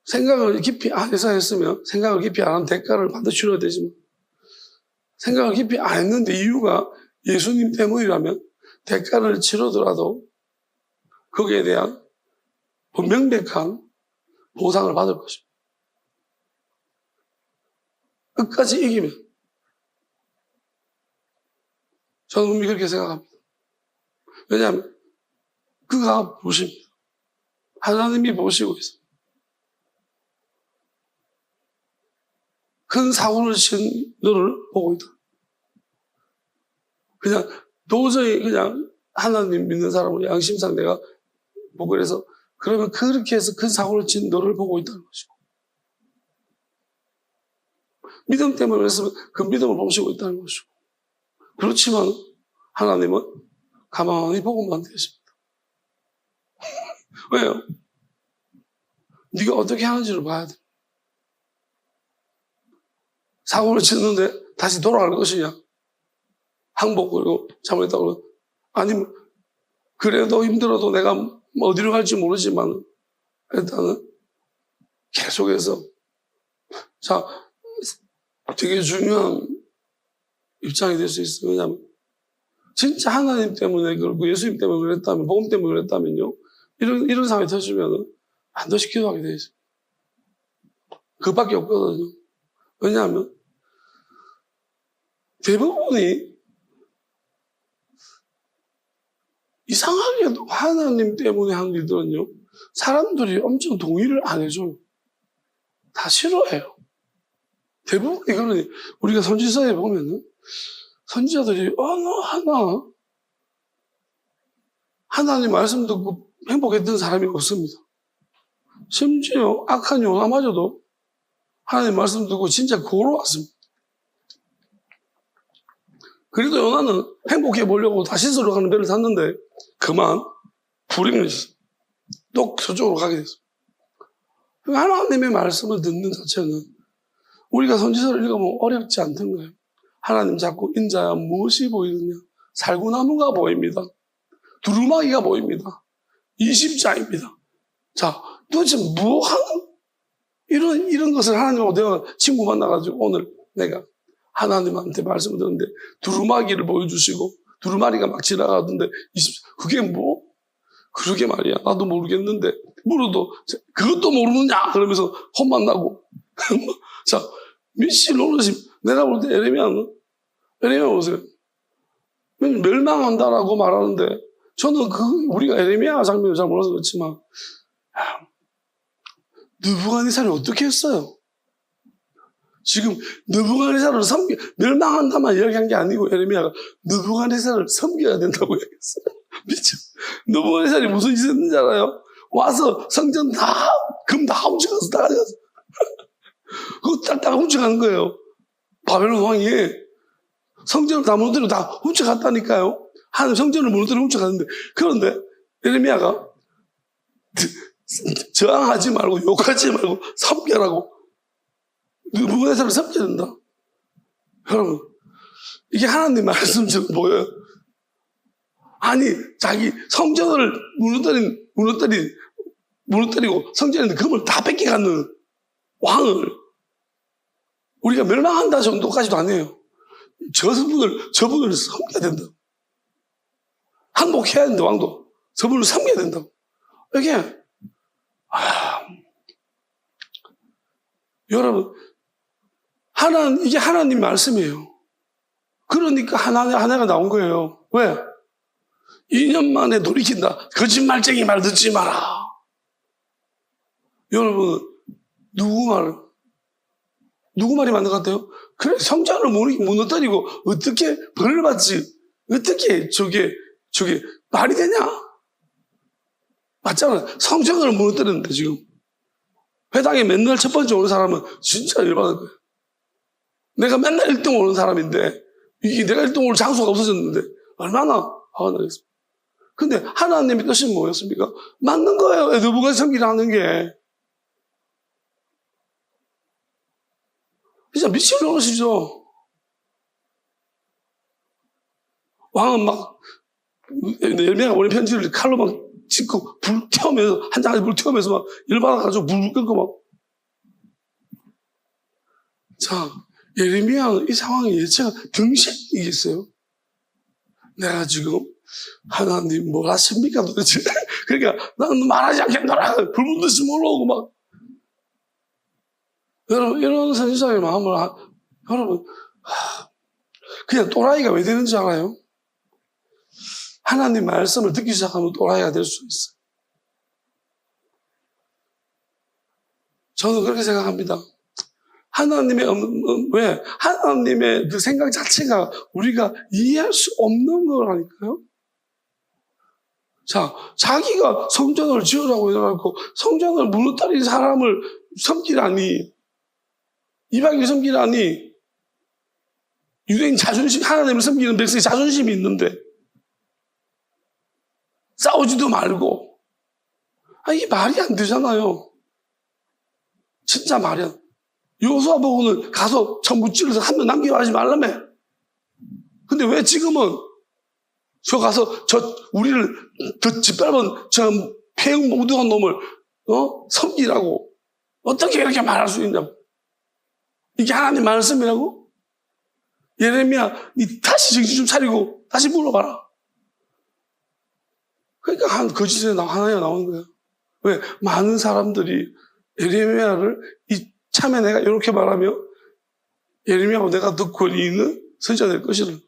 생각을 깊이 안 해서 했으면 생각을 깊이 안 한 대가를 반드시 치러야 되지만, 생각을 깊이 안 했는데 이유가 예수님 때문이라면 대가를 치르더라도 거기에 대한 명백한 보상을 받을 것입니다. 끝까지 이기면. 저는 분명히 그렇게 생각합니다. 왜냐하면 그가 보십니다. 하나님이 보시고 있습니다. 큰 사고를 친 너를 보고 있다. 그냥 도저히 그냥 하나님 믿는 사람으로 양심상 내가 보고 그래서 그러면 그렇게 해서 큰 사고를 친 너를 보고 있다는 것이고, 믿음 때문에 그랬으면 그 믿음을 보시고 있다는 것이고, 그렇지만 하나님은 가만히 보고만 계십니다. 왜요? 네가 어떻게 하는지를 봐야 돼. 사고를 쳤는데 다시 돌아갈 것이냐? 항복하고 잘못했다고. 아니면 그래도 힘들어도 내가 어디로 갈지 모르지만 일단은 계속해서, 자, 되게 중요한 입장이 될 수 있어요. 왜냐하면 진짜 하나님 때문에 그렇고 예수님 때문에 그랬다면, 복음 때문에 그랬다면요, 이런 상황이 터지면 반드시 기도하게 돼 있어요. 그밖에 없거든요. 왜냐하면 대부분이 이상하게도 하나님 때문에 한 일들은요, 사람들이 엄청 동의를 안 해줘요. 다 싫어해요. 대부분 이거는 우리가 선지서에 보면은 선지자들이 어느 하나 하나님 말씀 듣고 행복했던 사람이 없습니다. 심지어 악한 요나마저도 하나님 말씀 듣고 진짜 고로웠습니다. 그래도 요나는 행복해 보려고 다시스로 가는 배를 탔는데 그만 불행을 했어요. 또 저쪽으로 가게 됐어요. 하나님의 말씀을 듣는 자체는 우리가 선지서를 읽으면 어렵지 않던 거예요. 하나님 자꾸 인자야 무엇이 보이느냐? 살구나무가 보입니다. 두루마기가 보입니다. 20자입니다. 자, 도대체 뭐 하는 이런 것을 하나님하고 내가 친구 만나가지고 오늘 내가 하나님한테 말씀을 듣는데 두루마기를 보여주시고 두루마리가 막 지나가던데 그게 뭐? 그러게 말이야. 나도 모르겠는데 물어도 그것도 모르느냐? 그러면서 혼만 나고. 자, 미시 노릇이 내가 볼 때 에레미야 보세요. 멸망한다라고 말하는데 저는 우리가 에레미야 장면을 잘 몰라서 그렇지만 느부갓네살이 어떻게 했어요? 지금 느부갓네살을 멸망한다만 이야기한 게 아니고 에레미야가 느부갓네살을 섬겨야 된다고 이야기했어요. 미쳐. 느부갓네살이 무슨 짓을 했는지 알아요? 와서 성전 금 다 훔쳐가서 다 가져갔어. 그거 딱 훔쳐가는 거예요. 바벨론 왕이 성전을 다 무너뜨리고 다 훔쳐갔다니까요. 하나님 성전을 무너뜨리고 훔쳐갔는데, 그런데 에레미야가 저항하지 말고 욕하지 말고 섬겨라고 느부갓네살을 섬겨야 된다. 여러분, 이게 하나님 말씀처럼 보여요. 아니 자기 성전을 무너뜨린 무너뜨리고 성전에 금을 다 뺏겨가는 왕을 우리가 멸망한다 정도까지도 아니에요. 저분을 섬겨야 된다. 항복해야 된다, 왕도. 저분을 섬겨야 된다고. 이게, 여러분, 이게 하나님 말씀이에요. 그러니까 하나가 나온 거예요. 왜? 2년 만에 돌이킨다. 거짓말쟁이 말 듣지 마라. 여러분, 누구 말이 맞는 것 같아요? 그래, 성전을 무너뜨리고 어떻게 벌을 받지? 어떻게 저게 말이 되냐? 맞잖아요. 성전을 무너뜨리는데 지금. 회당에 맨날 첫 번째 오는 사람은 진짜 열받을 거예요. 내가 맨날 1등 오는 사람인데 이게 내가 1등 올 장소가 없어졌는데 얼마나 화가 나겠습니까? 근데 하나님의 뜻이 뭐였습니까? 맞는 거예요. 느부갓네살 섬기를 하는 게. 진짜 미치려시죠. 왕은 막 열매가 보낸 편지를 칼로 막 찍고 불 태우면서 한 장까지 불 태우면서 막 열받아가지고 불 끄고 막. 자, 예레미야는 이 상황이 예체가 등신이겠어요. 내가 지금 하나님 뭘 하십니까 도대체. 그러니까 나는 말하지 않겠노라. 불붙듯이 몰라오고 막. 여러분, 이런 선지자의 마음을, 여러분, 그냥 또라이가 왜 되는지 알아요? 하나님 말씀을 듣기 시작하면 또라이가 될 수 있어요. 저는 그렇게 생각합니다. 왜? 하나님의 그 생각 자체가 우리가 이해할 수 없는 거라니까요? 자, 자기가 성전을 지으라고 해놓고 성전을 무너뜨린 사람을 섬기라니, 이방인 섬기라니, 유대인 자존심, 하나님을 섬기는 백성이 자존심이 있는데, 싸우지도 말고, 이게 말이 안 되잖아요. 진짜 말이 안 돼. 여호수아 보고는 가서 전부 찔러서 한 명 남기고 하지 말라며. 근데 왜 지금은 가서 우리를 더 짓밟은 폐흥 몽둥한 놈을, 섬기라고. 어떻게 이렇게 말할 수 있냐고. 이게 하나님 말씀이라고? 예레미야, 니 다시 정신 좀 차리고 다시 물어봐라. 그러니까 거짓에 하나가 나오는 거예요. 왜? 많은 사람들이 예레미야를 참에 내가 이렇게 말하며 예레미야하고 내가 더 권위 있는 선지자가 될 것이라는 거죠.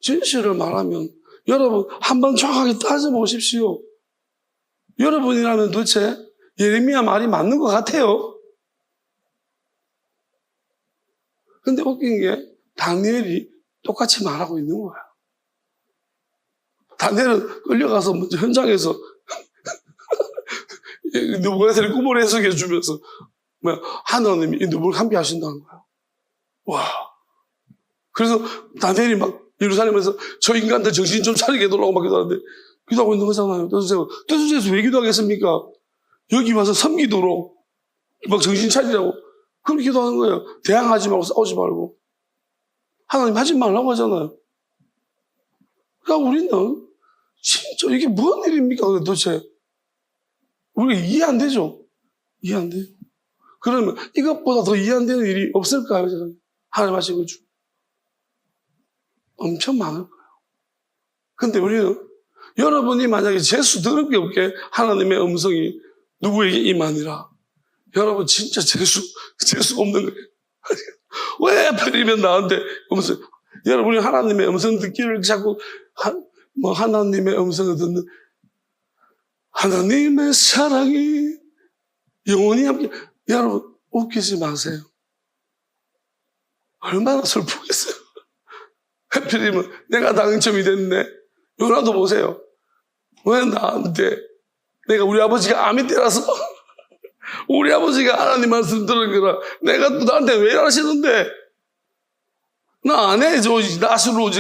진실을 말하면 여러분 한번 정확하게 따져보십시오. 여러분이라면 도대체 예레미야 말이 맞는 것 같아요. 근데 웃긴 게 다니엘이 똑같이 말하고 있는 거야. 다니엘은 끌려가서 먼저 현장에서 느부갓네살의 꿈을 해석해 주면서 하나님이 이 누구를 함께하신다는 거야. 와. 그래서 다니엘이 막 예루살렘에서 저 인간들 정신 좀 차리게 해달라고 막 기도하는데 기도하고 있는 거잖아요. 뜻수제에서 왜 기도하겠습니까? 여기 와서 섬기도록 막 정신 차리라고 그렇게 기도하는 거예요. 대항하지 말고 싸우지 말고. 하나님 하지 말라고 하잖아요. 그러니까 우리는 진짜 이게 무슨 일입니까 도대체. 우리가 이해 안 되죠? 이해 안 돼요. 그러면 이것보다 더 이해 안 되는 일이 없을까요? 하나님 하신 것 중. 엄청 많을 거예요. 근데 우리는 여러분이 만약에 재수 더럽게 없게 하나님의 음성이 누구에게 임하니라. 여러분 진짜 재수가 없는 거예요. 왜 버리면 나한테 음성. 여러분이 하나님의 음성 듣기를 자꾸 하나님의 음성을 듣는 하나님의 사랑이 영원히 함께. 여러분 웃기지 마세요. 얼마나 슬프겠어요. 하필이면 내가 당첨이 됐네. 요나도 보세요. 왜 나한테 내가 우리 아버지가 암이 때라서 우리 아버지가 하나님 말씀 들은 거라 내가 또 나한테 왜 이러시는데 나 안 해. 나스로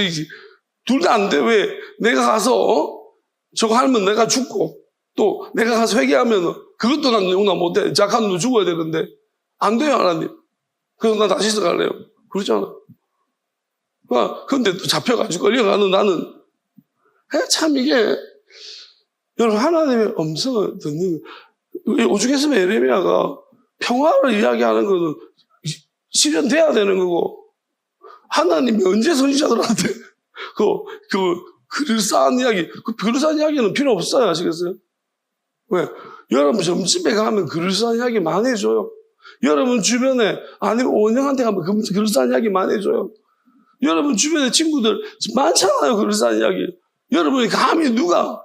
둘 다 안 돼. 왜? 내가 가서 저거 하면 내가 죽고 또 내가 가서 회개하면 그것도 난 용납 못해. 작한 놈 죽어야 되는데 안 돼요 하나님. 그래서 나 다시 들어갈래요. 그렇잖아. 근데 또 잡혀가지고 끌려가는 나는 참 이게 여러분, 하나님의 음성을 듣는, 오죽했으면 예레미야가 평화를 이야기하는 것은 실현돼야 되는 거고, 하나님이 언제 선지자들한테 그럴싸한 이야기, 그 그럴싸한 이야기는 필요 없어요. 아시겠어요? 왜? 여러분 점집에 가면 그럴싸한 이야기 많이 해줘요. 여러분 주변에, 아니면 원형한테 가면 그럴싸한 이야기 많이 해줘요. 여러분 주변에 친구들 많잖아요. 그럴싸한 이야기. 여러분이 감히 누가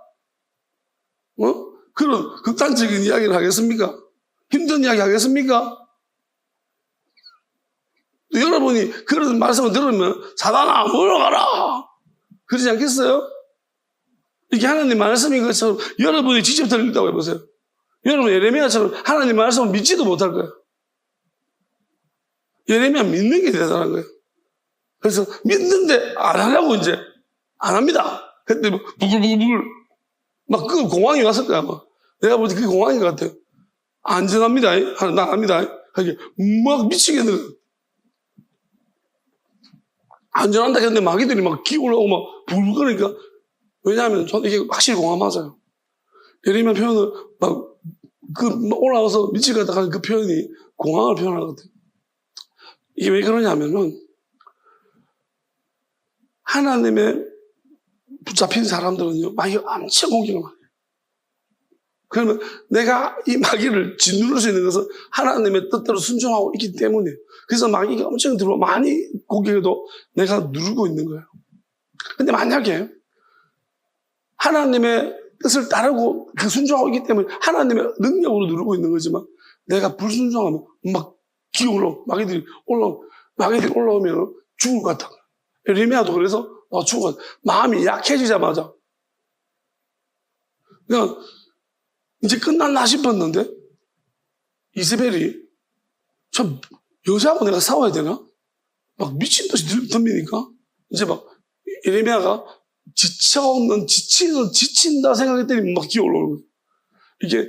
그런 극단적인 이야기를 하겠습니까? 힘든 이야기 하겠습니까? 여러분이 그런 말씀을 들으면 사단아 물러가라 그러지 않겠어요? 이게 하나님 말씀인 것처럼 여러분이 직접 들린다고 해보세요. 여러분 예레미야처럼 하나님 말씀을 믿지도 못할 거예요. 예레미야 믿는 게 대단한 거예요. 그래서 믿는데 안 하려고 이제 안 합니다. 근데 뭐 부글부글 막 그 공황이 왔을 거야. 막. 내가 볼 때 그게 공황인 것 같아요. 안전합니다. 나 압니다. 하게 막 미치겠는 거예요. 안전한다 했는데 마귀들이 막 기어올라오고 막 불 끄니까. 왜냐하면 저는 이게 확실히 공황 맞아요. 예레미야 표현을 막 올라와서 미칠 것 같다 하는 그 표현이 공황을 표현하거든요. 이게 왜 그러냐면은 하나님의 붙잡힌 사람들은요, 마귀가 엄청 공격을 많이 해요. 그러면 내가 이 마귀를 짓누를 수 있는 것은 하나님의 뜻대로 순종하고 있기 때문에, 그래서 마귀가 엄청 들어와 많이 공격해도 내가 누르고 있는 거예요. 근데 만약에 하나님의 뜻을 따르고 그 순종하고 있기 때문에 하나님의 능력으로 누르고 있는 거지만 내가 불순종하면 막 기어올라 마귀들이 올라오면 죽을 것 같아. 예레미야도 그래서 죽을 것 같아. 마음이 약해지자마자 그냥 이제 끝났나 싶었는데 이세벨이 저 여자하고 내가 싸워야 되나? 막 미친 듯이 덤비니까 이제 막 예레미야가 지친다 생각했더니 막 기어올라오는 거예요. 이게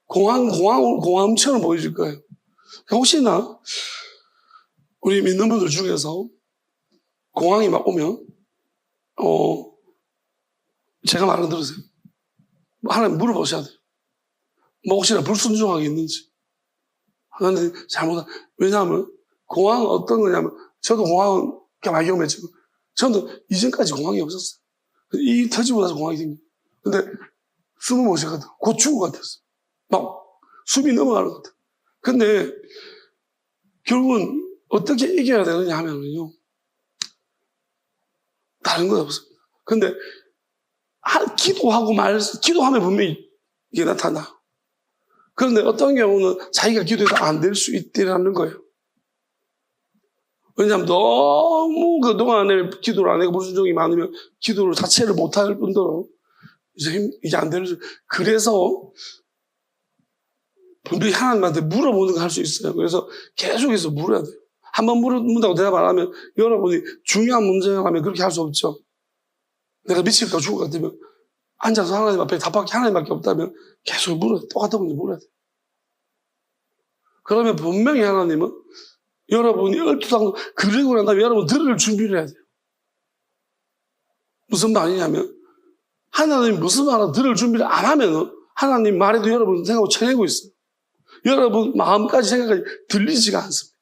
공황처럼 보여질 거예요. 혹시나 우리 믿는 분들 중에서 공황이 막 오면 제가 말한 거 들으세요. 하나님 물어보셔야 돼요. 뭐 혹시나 불순종하게 있는지. 하나님 왜냐하면 공황은 어떤 거냐면 저도 공황은 많이 경험했지만 저는 이전까지 공황이 없었어요. 이 터지고 나서 공황이 생겨요. 근데 숨을 못 쉬거든. 곧 죽을 것 같았어. 막 숨이 넘어가는 것 같아. 근데 결국은 어떻게 이겨야 되느냐 하면요. 다른 건 없습니다. 근데 기도하면 분명히 이게 나타나. 그런데 어떤 경우는 자기가 기도해도 안 될 수 있다는 거예요. 왜냐하면 너무 그동안에 기도를 안 하고 불순종이 많으면 기도를 자체를 못할 뿐더러 이제 안 되는. 그래서 분명히 하나님한테 물어보는 거 할 수 있어요. 그래서 계속해서 물어야 돼요. 한번 물어본다고 대답 안 하면 여러분이 중요한 문제라면 그렇게 할 수 없죠. 내가 미칠까 죽을 것 같으면 앉아서 하나님 앞에 답밖에 하나님밖에 없다면 계속 물어야 돼. 똑같은 문제 물어야 돼. 그러면 분명히 하나님은 여러분이 얼토당토 그러고 난 다음에 여러분 들을 준비를 해야 돼요. 무슨 말이냐면 하나님이 무슨 말을 들을 준비를 안 하면 하나님 말에도 여러분 생각하고 쳐내고 있어요. 여러분 마음까지 생각까지 들리지가 않습니다.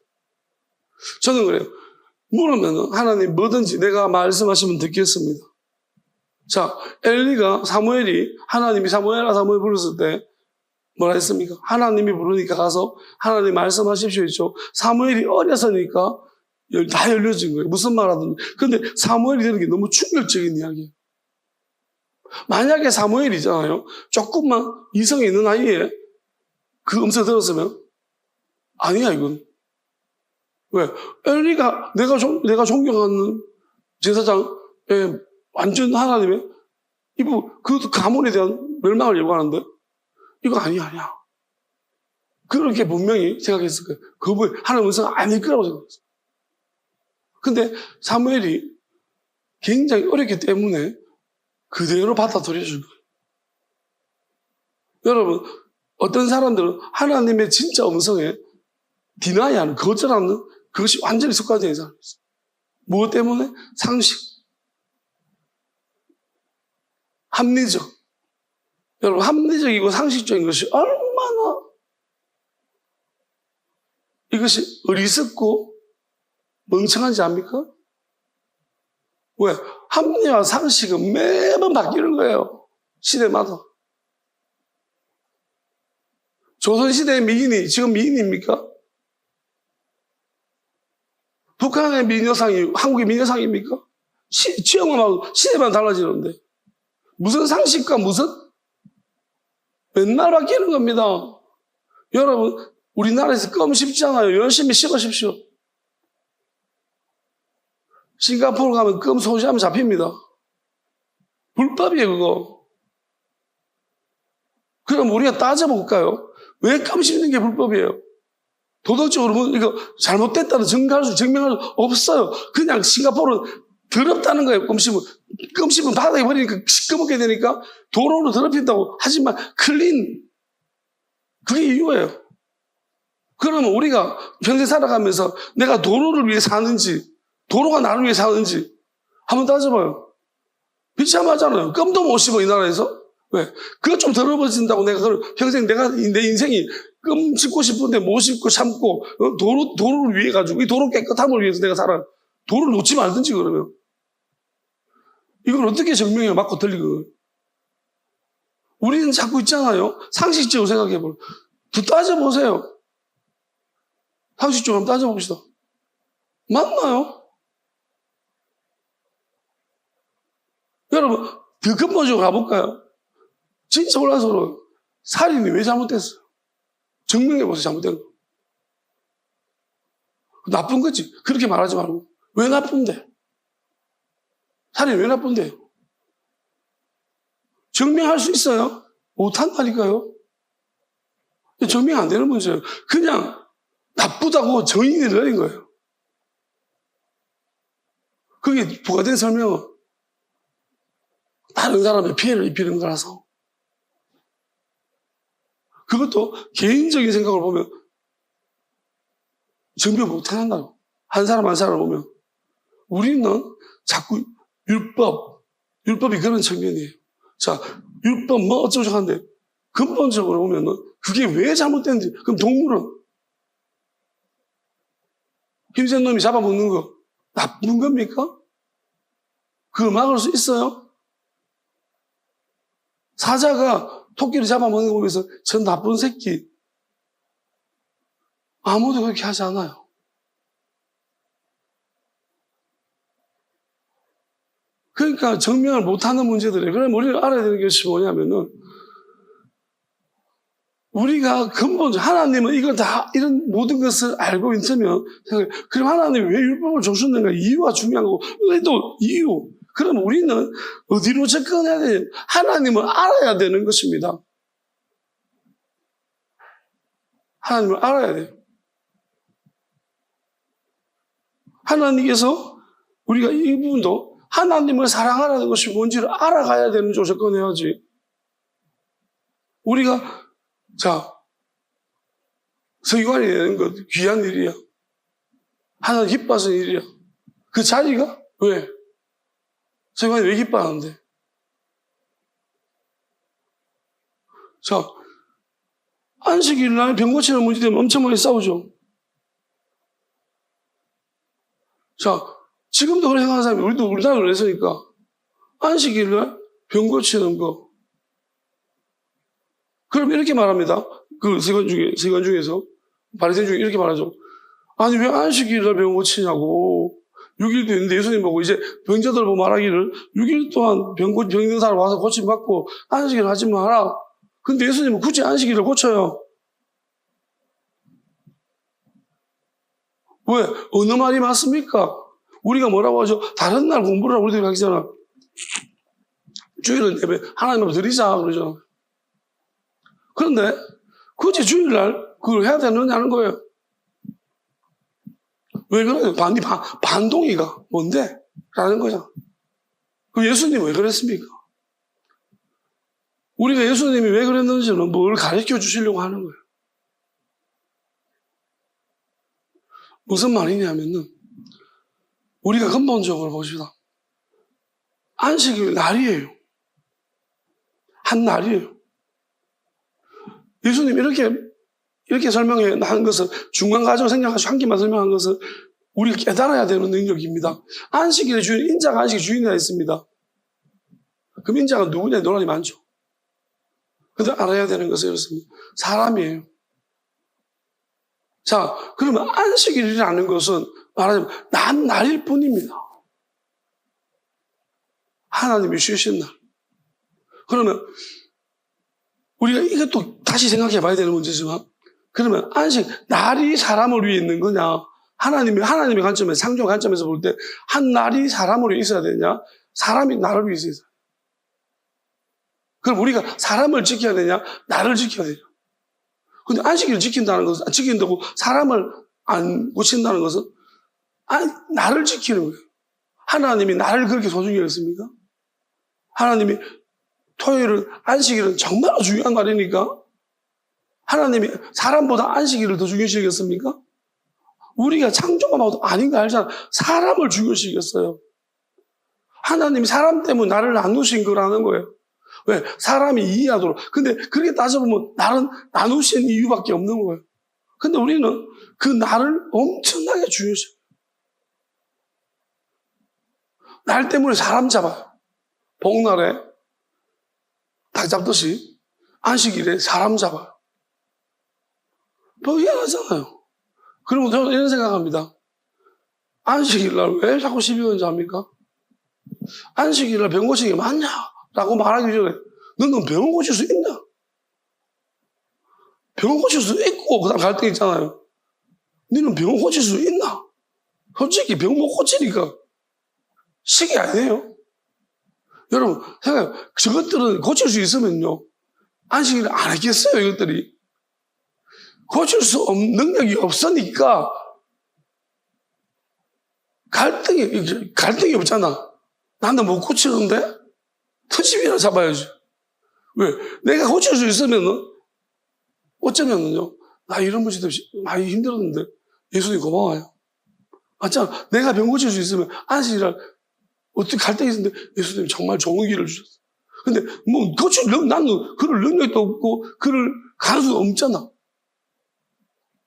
저는 그래요. 물으면 하나님 뭐든지 내가 말씀하시면 듣겠습니다. 자, 하나님이 사무엘아 사무엘 불렀을 때 뭐라 했습니까? 하나님이 부르니까 가서 하나님 말씀하십시오 했죠. 사무엘이 어려서니까 다 열려진 거예요. 무슨 말 하든지. 근데 사무엘이 되는 게 너무 충격적인 이야기예요. 만약에 사무엘이잖아요. 조금만 이성이 있는 아이에 그 음성 들었으면 아니야 이건. 왜? 엘리가 내가 존경하는 제사장 완전 하나님의 그 가문에 대한 멸망을 예고하는데 이거 아니야. 그렇게 분명히 생각했을 거예요. 그분 하나님 음성 아닐 거라고 생각했어요. 근데 사무엘이 굉장히 어렵기 때문에 그대로 받아들여줄 거예요. 여러분 어떤 사람들은 하나님의 진짜 음성에 디나이하는 거절하는 그것이 완전히 습관적인 사람이 있어요. 무엇 때문에? 상식, 합리적, 여러분, 합리적이고 상식적인 것이 얼마나 이것이 어리석고 멍청한지 압니까? 왜? 합리와 상식은 매번 바뀌는 거예요. 시대마다. 조선시대의 미인이 지금 미인입니까? 북한의 미녀상이 한국의 미녀상입니까? 취향만 시대만 달라지는데 무슨 상식과 무슨 맨날 바뀌는 겁니다. 여러분, 우리나라에서 껌 씹잖아요. 열심히 씹으십시오. 싱가포르 가면 껌 소지하면 잡힙니다. 불법이에요, 그거. 그럼 우리가 따져볼까요? 왜 껌 씹는 게 불법이에요? 도덕적으로 뭐 이거 잘못됐다는 증명할 수 없어요. 그냥 싱가포르는 더럽다는 거예요. 껌 씹으면 바닥에 버리니까 시꺼멓게 되니까 도로로 더럽힌다고 하지만 클린, 그게 이유예요. 그러면 우리가 평생 살아가면서 내가 도로를 위해 사는지 도로가 나를 위해 사는지 한번 따져봐요. 비참하잖아요. 껌도 못 씹어, 이 나라에서. 왜? 그거 좀 더러워진다고 내가 평생 내 인생이 껌 씹고 싶은데 못 씹고 참고 도로를 위해 가지고 이 도로 깨끗함을 위해서 내가 살아. 도로를 놓지 말든지 그러면. 이걸 어떻게 증명해요? 맞고 틀리고. 우리는 자꾸 있잖아요. 상식적으로 생각해보세요. 더 따져보세요. 상식적으로 한번 따져봅시다. 맞나요? 여러분, 더 근본적으로 가볼까요? 진짜 혼란스러워요. 살인이 왜 잘못됐어요? 증명해보세요, 잘못된 거. 나쁜 거지. 그렇게 말하지 말고. 왜 나쁜데? 살인이 왜 나쁜데요? 증명할 수 있어요? 못한다니까요. 증명 안 되는 문제예요. 그냥 나쁘다고 정의를 내린 거예요. 그게 부과된 설명은 다른 사람의 피해를 입히는 거라서. 그것도 개인적인 생각을 보면 증명 못 한다고. 한 사람 한 사람을 보면. 우리는 자꾸 율법이 그런 측면이에요. 자, 율법 뭐 어쩌고저쩌고 하는데 근본적으로 보면은 그게 왜 잘못됐는지. 그럼 동물은 힘센 놈이 잡아먹는 거 나쁜 겁니까? 그걸 막을 수 있어요? 사자가 토끼를 잡아먹는 거 보면서 전 나쁜 새끼. 아무도 그렇게 하지 않아요. 그러니까 증명을 못하는 문제들이에요. 그럼 우리가 알아야 되는 것이 뭐냐면은 우리가 근본적으로 하나님은 이걸 다 이런 모든 것을 알고 있으면 그럼 하나님이 왜 율법을 주셨는가 이유가 중요한 거고 또 이유. 그럼 우리는 어디로 접근해야 돼요? 하나님을 알아야 되는 것입니다. 하나님을 알아야 돼요. 하나님께서 우리가 이 부분도 하나님을 사랑하라는 것이 뭔지를 알아가야 되는 쪽으로 접근해야지. 우리가 자, 서기관이 되는 것 귀한 일이야. 하나님 기뻐하는 일이야. 그 자리가 왜? 서기관이 왜 기뻐하는데? 자, 안식일 날 병 고치는 문제 때문에 엄청 많이 싸우죠. 자, 지금도 그렇게 생각하는 사람이 우리도 우리나라에 그랬으니까 안식일 날 병 고치는 거. 그럼 이렇게 말합니다. 그 세관 중에서 바리새인 중에 이렇게 말하죠. 아니 왜 안식일 날 병 고치냐고. 6일도 있는데 예수님 보고 이제 병자들 보고 말하기를 6일 동안 병든 사람 와서 고침 받고 안식일 하지 마라. 근데 예수님은 굳이 안식일을 고쳐요. 왜? 어느 말이 맞습니까? 우리가 뭐라고 하죠? 다른 날 공부를 하고 우리들이 하잖아. 주일은 예배 하나님 앞에 드리자 그러죠. 그런데 굳이 주일날 그걸 해야 되느냐는 거예요. 왜 그래요? 반동이가 뭔데? 라는 거죠. 그럼 예수님 왜 그랬습니까? 우리가 예수님이 왜 그랬는지는 뭘 가르쳐 주시려고 하는 거예요. 무슨 말이냐면은 우리가 근본적으로 보십시다. 안식일 날이에요. 한 날이에요. 예수님 이렇게 설명해 한 것은 중간 과정 생략하시고 한 개만 설명한 것은 우리가 깨달아야 되는 능력입니다. 안식일의 주인, 인자가 안식의 주인이라 했습니다. 그럼 인자가 누구냐? 논란이 많죠. 근데 알아야 되는 것은 이렇습니다. 사람이에요. 자, 그러면 안식일이라는 것은 말하자면 날일 뿐입니다. 하나님이 쉬신 날. 그러면 우리가 이것도 다시 생각해 봐야 되는 문제지만, 그러면 날이 사람을 위해 있는 거냐? 하나님의 관점에서, 창조 관점에서 볼 때, 한 날이 사람을 위해 있어야 되냐? 사람이 나를 위해서 있어야 되냐? 그럼 우리가 사람을 지켜야 되냐? 나를 지켜야 되냐? 근데 안식일을 지킨다고 사람을 안 고친다는 것은, 나를 지키는 거예요. 하나님이 나를 그렇게 소중히 여겼습니까? 하나님이 토요일은, 안식일은 정말로 중요한 날이니까 하나님이 사람보다 안식일을 더 중요시 여겼습니까? 우리가 창조가 나와도 아닌 거 알잖아. 사람을 중요시 여겼어요. 하나님이 사람 때문에 나를 나누신 거라는 거예요. 왜? 사람이 이해하도록. 근데 그렇게 따져보면 나는 나누신 이유밖에 없는 거예요. 근데 우리는 그 나를 엄청나게 중요시 여겨요. 날 때문에 사람 잡아요. 복날에 닭 잡듯이 안식일에 사람 잡아요. 뭐 이해하잖아요. 그러면 저는 이런 생각합니다. 안식일날 왜 자꾸 12원인지 압니까? 안식일날 병 고치는 게 맞냐? 라고 말하기 전에 너는 병을 고칠 수 있냐? 병을 고칠 수 있고 그 다음 갈등 있잖아요. 너는 병을 고칠 수 있나? 솔직히 병 못 고치니까 시기 아니에요? 여러분 생각해요. 저것들은 고칠 수 있으면요 안식일을 안 했겠어요. 이것들이 고칠 수 없는 능력이 없으니까 갈등이 없잖아. 나는 못 고치는데 터집이나 잡아야지. 왜? 내가 고칠 수 있으면은 어쩌면은요 나 이런 문제 때문에 많이 힘들었는데 예수님 고마워요. 맞잖아. 내가 병 고칠 수 있으면 안식일날 어떻게 갈등이 있었는데 예수님 정말 좋은 길을 주셨어. 근데 뭐 나는 그럴 능력도 없고 그럴 가능성도 없잖아.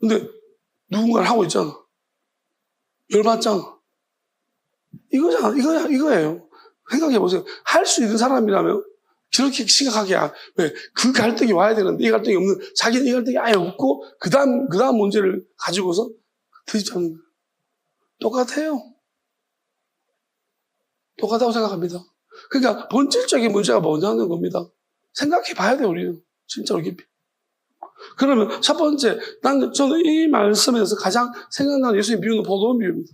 근데 누군가를 하고 있잖아. 열받잖아. 이거예요. 생각해 보세요. 할 수 있는 사람이라면 저렇게 심각하게 왜? 그 갈등이 와야 되는데 이 갈등이 없는 자기는 이 갈등이 아예 없고 그 다음 문제를 가지고서 드집잡는 거예요. 똑같다고 생각합니다. 그러니까 본질적인 문제가 뭐냐는 겁니다. 생각해 봐야 돼요, 우리는. 진짜로 깊이. 그러면 첫 번째, 저는 이 말씀에서 가장 생각나는 예수님 비유는 포도원 비유입니다.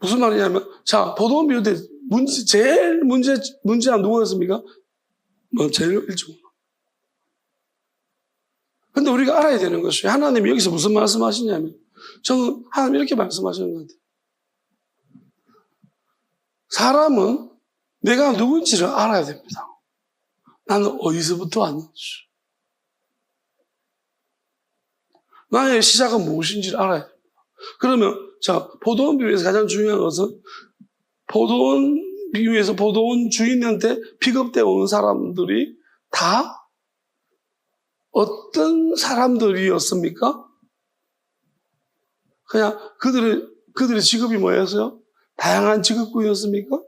무슨 말이냐면, 자, 포도원 비유 때 제일 문제가 누구였습니까? 제일 일찍. 근데 우리가 알아야 되는 것이 하나님이 여기서 무슨 말씀하시냐면, 저는 하나님 이렇게 말씀하시는 것 같아요. 사람은 내가 누군지를 알아야 됩니다. 나는 어디서부터 왔는지. 나의 시작은 무엇인지를 알아야 됩니다. 그러면, 자, 포도원 비유에서 가장 중요한 것은 포도원 비유에서 포도원 주인한테 픽업되어 오는 사람들이 다 어떤 사람들이었습니까? 그냥 그들의 직업이 뭐였어요? 다양한 직업군이었습니까?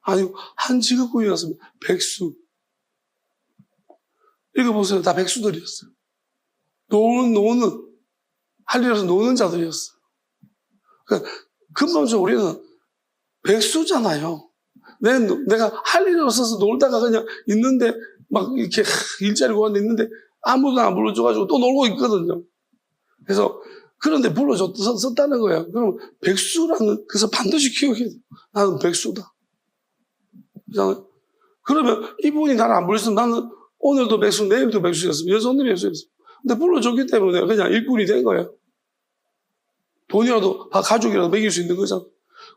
아니요, 한 직업군이었습니다. 백수. 읽어보세요. 다 백수들이었어요. 할 일에서 노는 자들이었어요. 그러니까 근본적으로 우리는 백수잖아요. 내가 할 일이 없어서 놀다가 그냥 있는데, 막 이렇게 일자리 구하는데 있는데, 아무도 안 불러줘가지고 또 놀고 있거든요. 그래서, 그런데 썼다는 거예요. 그럼 그래서 반드시 기억해야 돼요. 나는 백수다. 그러면 이분이 나를 안 불렀으면 나는 오늘도 백수, 내일도 백수였으면, 여전히 백수였어요. 근데 불러줬기 때문에 그냥 일꾼이 된 거예요. 돈이라도, 가족이라도 먹일 수 있는 거잖아.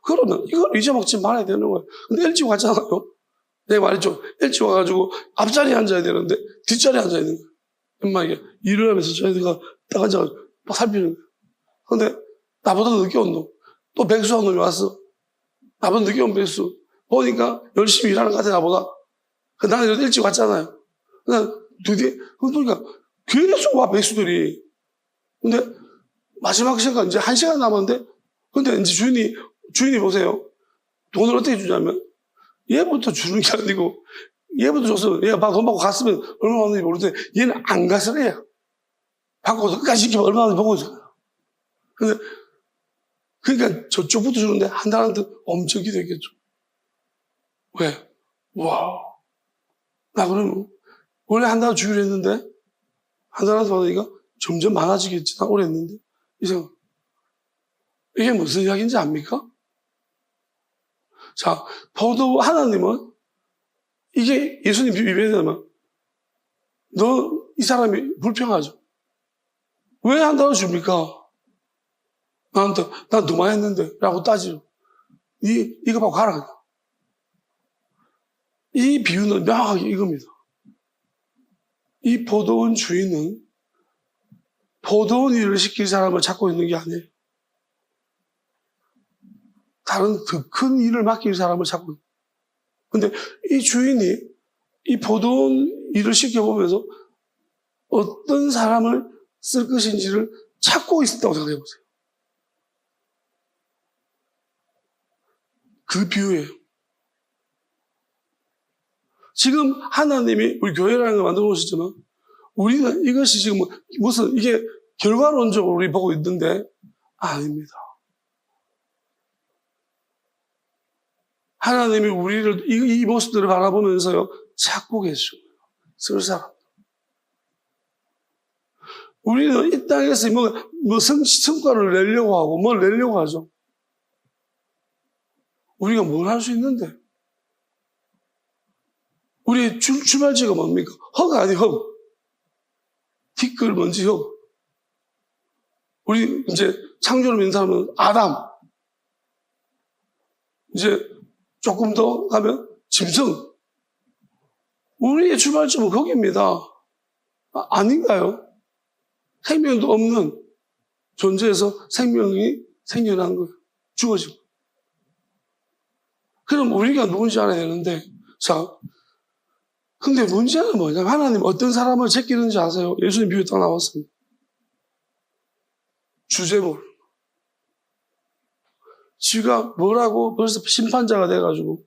그러면 이걸 잊어먹지 말아야 되는 거예요. 근데 일찍 왔잖아요. 내가 말했죠. 일찍 와가지고 앞자리에 앉아야 되는데 뒷자리에 앉아야 되는 거예요. 엄마 이게 일을 하면서 저희가 딱 앉아가지고 막 살피는 거예요. 근데 나보다 늦게 온 놈. 또 백수한 놈이 왔어. 나보다 늦게 온 백수. 보니까 열심히 일하는 것 같아, 나보다. 나는 일찍 왔잖아요. 드디어, 그러니까 계속 와, 백수들이. 근데 마지막 시간, 이제 1시간 남았는데, 근데 이제 주인이 보세요. 돈을 어떻게 주냐면, 얘부터 주는 게 아니고, 얘부터 줬으면, 얘가 돈 받고 갔으면 얼마 받는지 모르는데, 얘는 안 가서래요. 받고 끝까지 지키면 얼마 받는지 보고 있어요. 근데, 그러니까 저쪽부터 주는데, 한 달한테 엄청 기대했겠죠. 왜? 와. 나 그러면, 원래 한 달 주기로 했는데, 한 달한테 받으니까 점점 많아지겠지. 나 오래 했는데. 이게 무슨 이야기인지 압니까? 자, 하나님은 이게 예수님 비유되면 이 사람이 불평하죠. 왜 한 달을 줍니까? 난 더 많이 했는데 라고 따지죠. 이거 받고 가라. 이 비유는 명확하게 이겁니다. 이 포도원 주인은 포도원 일을 시킬 사람을 찾고 있는 게 아니에요. 다른 더 큰 일을 맡길 사람을 찾고 있어요. 근데 이 주인이 이 포도원 일을 시켜보면서 어떤 사람을 쓸 것인지를 찾고 있었다고 생각해보세요. 그 비유예요. 지금 하나님이 우리 교회라는 걸 만들어 놓으셨지만 우리는 이것이 지금 무슨 이게 결과론적으로 우리 보고 있는데 아닙니다. 하나님이 우리를 이 모습들을 바라보면서요 찾고 계시고 쓸 사람. 우리는 이 땅에서 성과를 내려고 하고 뭘 내려고 하죠. 우리가 뭘 할 수 있는데 우리 출발지가 뭡니까? 흙 아니 흙. 티끌 먼지 흙. 우리 이제 창조를 믿는 사람은 아담. 이제 조금 더 가면 짐승. 우리의 출발점은 거기입니다. 아닌가요? 생명도 없는 존재에서 생명이 생겨난 거예요. 죽어진 거예요. 그럼 우리가 누군지 알아야 되는데, 자, 근데 문제는 뭐냐면 하나님 어떤 사람을 제끼는지 아세요? 예수님 비유 딱 나왔습니다. 주제물. 지가 뭐라고 벌써 심판자가 돼가지고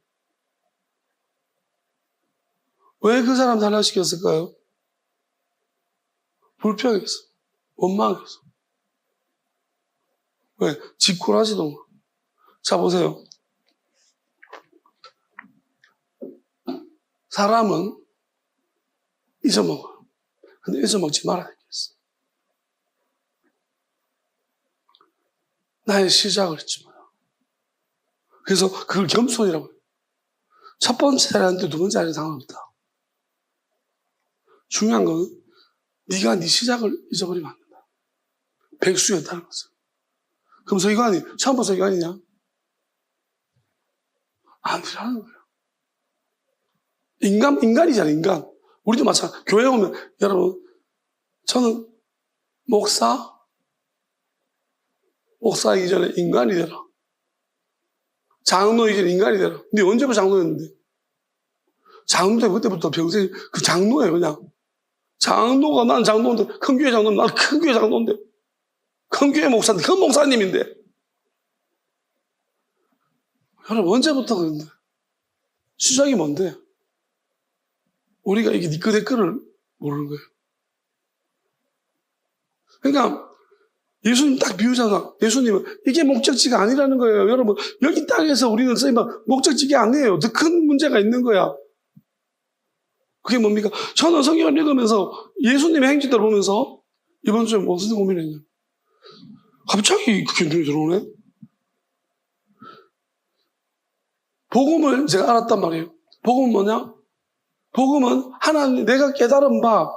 왜 그 사람 탈락시켰을까요? 불평해서, 원망해서. 왜? 직콜하지도 마. 자, 보세요. 사람은 잊어먹어요. 근데 잊어먹지 말아야 되겠어. 나의 시작을 잊지 마라. 그래서 그걸 겸손이라고 해요. 첫 번째 자리한테 두 번째 자리는 상관없다. 중요한 건 네가 네 시작을 잊어버리면 안 된다. 백수였다는 거죠. 그럼 서기관이 처음부터 서기관이냐? 아니라는 거예요. 인간이잖아, 인간. 우리도 마찬가지. 교회 오면, 여러분, 저는 목사이기 전에 인간이 되라. 장로이기 전에 인간이 되라. 근데 언제부터 장로였는데? 장로 때 그때부터 평생 그 장로예요, 그냥. 장로가 난 장로인데, 큰 교회 장로는 난 큰 교회 장로인데, 큰 교회 목사인데, 큰 목사님인데. 여러분, 언제부터 그런데? 시작이 뭔데? 우리가 이게 니꺼데꺼를 모르는 거예요. 그러니까 예수님 딱 비유잖아. 예수님은 이게 목적지가 아니라는 거예요. 여러분 여기 땅에서 우리는 목적지가 아니에요. 더 큰 문제가 있는 거야. 그게 뭡니까? 저는 성경을 읽으면서 예수님의 행진들을 보면서 이번 주에 무슨 고민했냐. 갑자기 그게 눈에 들어오네. 복음을 제가 알았단 말이에요. 복음은 뭐냐? 복음은 내가 깨달은 바,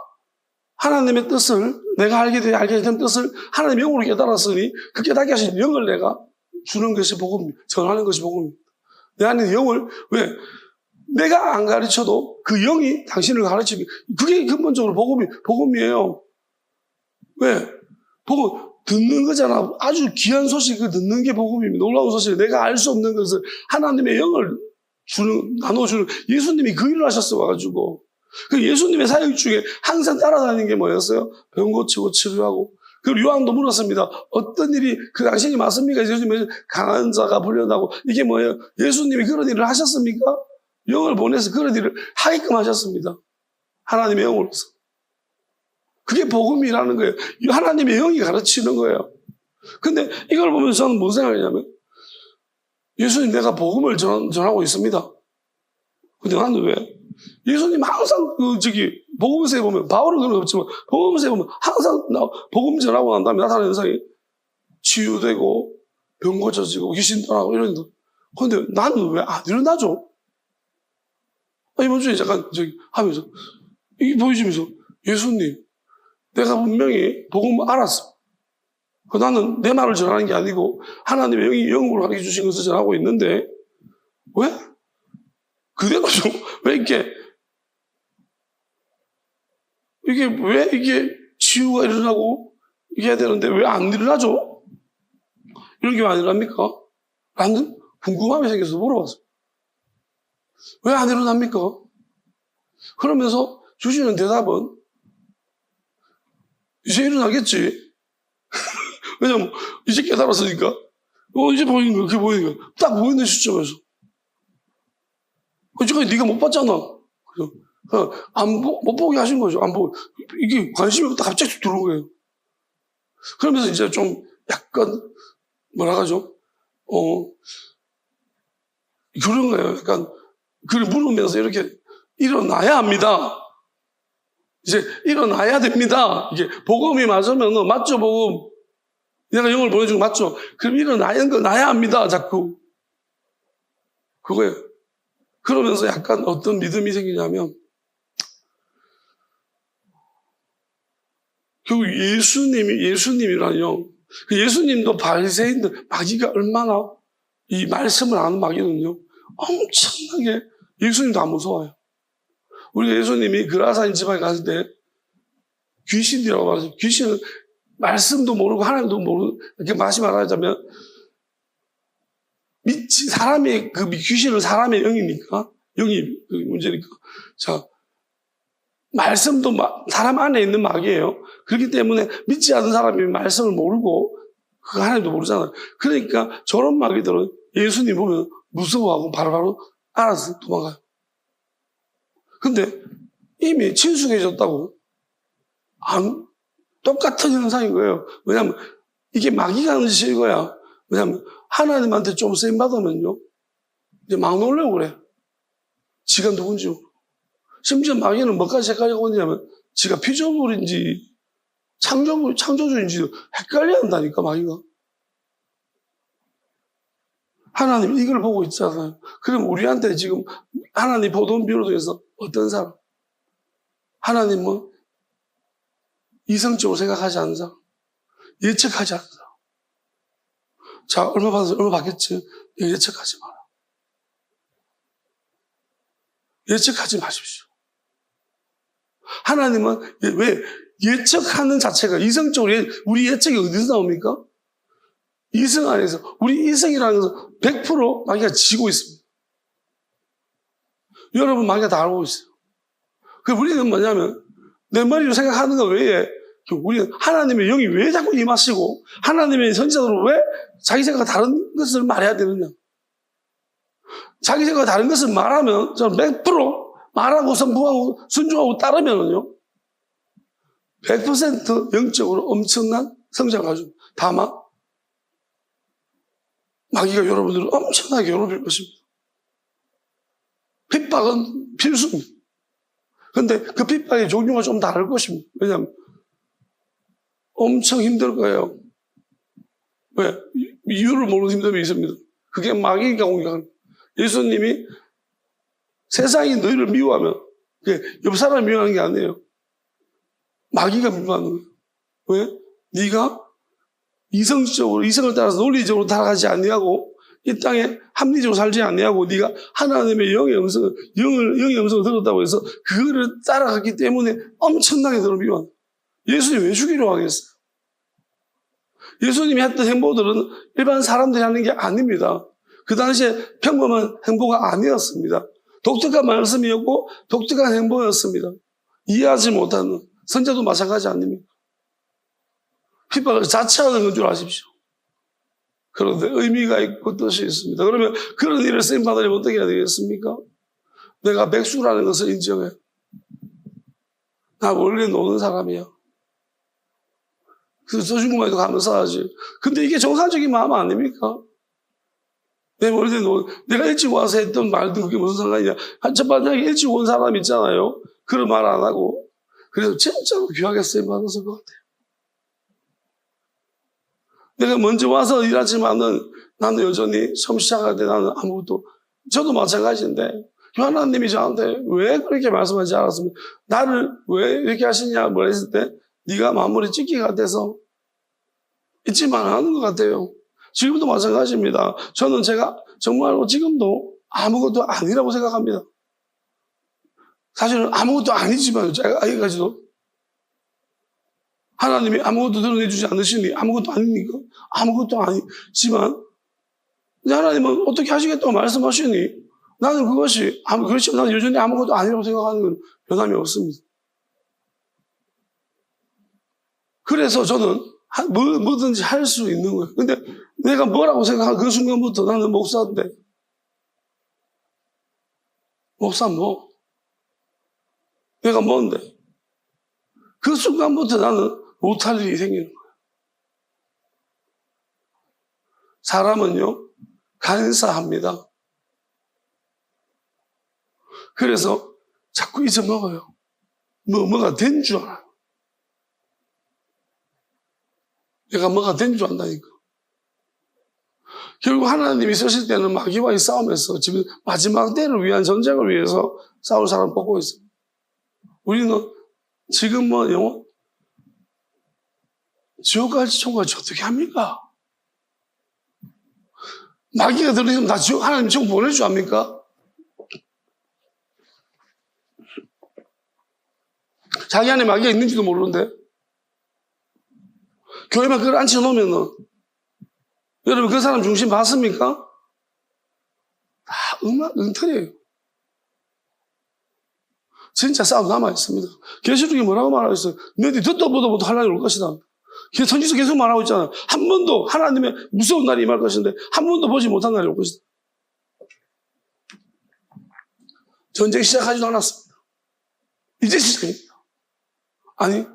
하나님의 뜻을, 내가 알게 된 뜻을 하나님의 영으로 깨달았으니 그 깨닫게 하신 영을 내가 주는 것이 복음입니다. 전하는 것이 복음입니다. 내 안에 영을, 왜? 내가 안 가르쳐도 그 영이 당신을 가르칩니다. 그게 근본적으로 복음이에요. 왜? 복음, 듣는 거잖아. 아주 귀한 소식을 듣는 게 복음입니다. 놀라운 소식, 내가 알 수 없는 것을 하나님의 영을 나눠주는, 예수님이 그 일을 하셨어, 와가지고. 그 예수님의 사역 중에 항상 따라다니는 게 뭐였어요? 병 고치고 치료하고. 그리고 요한도 물었습니다. 어떤 일이 그 당신이 맞습니까? 예수님은 강한 자가 불려나고 이게 뭐예요? 예수님이 그런 일을 하셨습니까? 영을 보내서 그런 일을 하게끔 하셨습니다. 하나님의 영으로서. 그게 복음이라는 거예요. 하나님의 영이 가르치는 거예요. 근데 이걸 보면서 저는 무슨 생각이냐면 예수님 내가 복음을 전하고 있습니다. 근데 나는 왜? 예수님 항상 복음서에 보면 바울은 그런 거 없지만 복음서에 보면 항상 복음 전하고 난 다음에 나타나는 현상이 치유되고 병 고쳐지고 귀신 떠나고 이런 거. 근데 나는 왜 안 일어나죠? 이번 주에 잠깐 하면서 이게 보여주면서 예수님 내가 분명히 복음 알았어. 나는 내 말을 전하는 게 아니고 하나님의 영이 영으로 가르쳐 주신 것을 전하고 있는데 왜? 그대로 좀 왜 이게 치유가 일어나고 이게 해야 되는데 왜 안 일어나죠? 이런 게 왜 안 일어납니까? 라는 궁금함이 생겨서 물어봤어요. 왜 안 일어납니까? 그러면서 주시는 대답은 이제 일어나겠지. 왜냐면 이제 깨달았으니까. 이제 보이는 거야. 그게 보이는 거야. 딱 보이는 시점에서. 지금까지 네가 못 봤잖아. 못 보게 하신 거죠. 안 보고. 이게 관심이 없다 갑자기 들어온 거예요. 그러면서 이제 좀 약간 뭐라 하죠? 그런 거예요. 약간 그걸 물으면서 이렇게 일어나야 합니다. 이제 일어나야 됩니다. 이게 복음이 맞으면 맞죠, 복음. 내가 영을 보내준 거 맞죠? 그럼 일어나야 합니다. 자꾸. 그거예요. 그러면서 약간 어떤 믿음이 생기냐면 결국 예수님이라뇨. 그 예수님도 바리새인들 마귀가 얼마나 이 말씀을 아는 마귀는요. 엄청나게 예수님도 안 무서워요. 우리 예수님이 그라사인 지방에 갔을 때 귀신이라고 말하죠. 귀신은 말씀도 모르고 하나님도 모르고 이렇게 다시 말하자면 사람의 귀신은 사람의 영이니까 영이 문제니까 자 말씀도 사람 안에 있는 마귀예요. 그렇기 때문에 믿지 않는 사람이 말씀을 모르고 그 하나님도 모르잖아요. 그러니까 저런 마귀들은 예수님 보면 무서워하고 바로바로 알아서 도망가요. 근데 이미 친숙해졌다고 똑같은 현상인 거예요. 왜냐하면 이게 마귀가 하는 짓이 이거야. 왜냐하면 하나님한테 좀 쓰임 받으면요 이제 막 놀려고 그래. 지가 누군지 모르고. 심지어 마귀는 뭐까지 헷갈리고 있냐면 지가 피조물인지 창조주인지 헷갈려 한다니까 마귀가. 하나님 이걸 보고 있잖아요. 그럼 우리한테 지금 하나님 보던 비로도해서 어떤 사람? 하나님은 이성적으로 생각하지 않는 사람, 예측하지 않는 사람. 자, 얼마 받아서 얼마 받겠지? 예측하지 마라. 예측하지 마십시오. 하나님은 왜 예측하는 자체가 이성적으로 우리 예측이 어디서 나옵니까? 이성 안에서 우리 이성이라는 것은 100% 마귀가 지고 있습니다. 여러분 마귀가 다 알고 있어요. 그 우리는 뭐냐면 내 머리로 생각하는 것 외에 우리는 하나님의 영이 왜 자꾸 임하시고 하나님의 선지자들은 왜 자기 생각과 다른 것을 말해야 되느냐. 자기 생각과 다른 것을 말하면 저는 100% 말하고 선포하고 순종하고 따르면은요 100% 영적으로 엄청난 성장을 가지고 다만 마귀가 여러분들을 엄청나게 괴롭힐 것입니다. 핍박은 필수입니다. 그런데 그 핍박의 종류가 좀 다를 것입니다. 왜냐하면 엄청 힘들 거예요. 왜? 이유를 모르는 힘듦이 있습니다. 그게 마귀가 공격하는 거예요. 예수님이 세상이 너희를 미워하면 그게 옆 사람을 미워하는 게 아니에요. 마귀가 미워하는 거예요. 왜? 네가 이성을 따라서 논리적으로 살아가지 않냐고 이 땅에 합리적으로 살지 않냐고 네가 하나님의 영의 음성을 들었다고 해서 그거를 따라갔기 때문에 엄청나게 너를 미워한다. 예수님 왜 죽이려고 하겠어요? 예수님이 했던 행보들은 일반 사람들이 하는 게 아닙니다. 그 당시에 평범한 행보가 아니었습니다. 독특한 말씀이었고 독특한 행보였습니다. 이해하지 못하는 선자도 마찬가지 아닙니까? 핍박을 자처하는 건 줄 아십시오. 그런데 의미가 있고 뜻이 있습니다. 그러면 그런 일을 쓰임받으려면 어떻게 해야 되겠습니까? 내가 백수라는 것을 인정해. 나 원래 노는 사람이야. 그래서 써준 것만 해도 감사하지. 근데 이게 정상적인 마음 아닙니까? 내가 일찍 와서 했던 말도 그게 무슨 상관이냐. 첫 번째 일찍 온 사람 있잖아요. 그런 말 안 하고. 그래서 진짜로 귀하게 쓰임받았을 것 같아요. 내가 먼저 와서 일하지만은 나는 여전히 처음 시작할 때 나는 아무것도, 저도 마찬가지인데, 하나님이 저한테 왜 그렇게 말씀하지 않았으면, 나를 왜 이렇게 하시냐, 뭘 했을 때, 네가 마무리 찍기 같아서 잊지만 하는 것 같아요. 지금도 마찬가지입니다. 저는 제가 정말로 지금도 아무것도 아니라고 생각합니다. 사실은 아무것도 아니지만, 제가 아직까지도 하나님이 아무것도 드러내주지 않으시니 아무것도 아닙니까? 아무것도 아니지만 하나님은 어떻게 하시겠다고 말씀하시니 나는 그것이 그렇지만 나는 여전히 아무것도 아니라고 생각하는 건 변함이 없습니다. 그래서 저는 뭐든지 할 수 있는 거예요. 근데 내가 뭐라고 생각한 그 순간부터 나는 목사인데 목사 뭐? 내가 뭔데? 그 순간부터 나는 못할 일이 생기는 거예요. 사람은요, 간사합니다. 그래서 자꾸 잊어먹어요. 뭐가 된 줄 알아요. 내가 뭐가 된 줄 안다니까. 결국 하나님이 쓰실 때는 마귀와의 싸움에서 지금 마지막 때를 위한 전쟁을 위해서 싸울 사람 뽑고 있어요. 우리는 지금 지옥 갈지 천국 갈지 어떻게 합니까? 마귀가 들어있으면 다 지옥, 하나님 지옥 보낼 줄 압니까? 자기 안에 마귀가 있는지도 모르는데. 교회만 그걸 앉혀놓으면은, 여러분 그 사람 중심 봤습니까? 다 엉터리예요. 진짜 싸움 남아있습니다. 계시록이 뭐라고 말하고 있어요? 너희들이 듣도 보도 못할 날이 올 것이다. 선지서 계속 말하고 있잖아요. 한 번도 하나님의 무서운 날이 임할 것인데 한 번도 보지 못한 날이 올 것이다. 전쟁 시작하지도 않았습니다. 이제 시작입니다. 아니,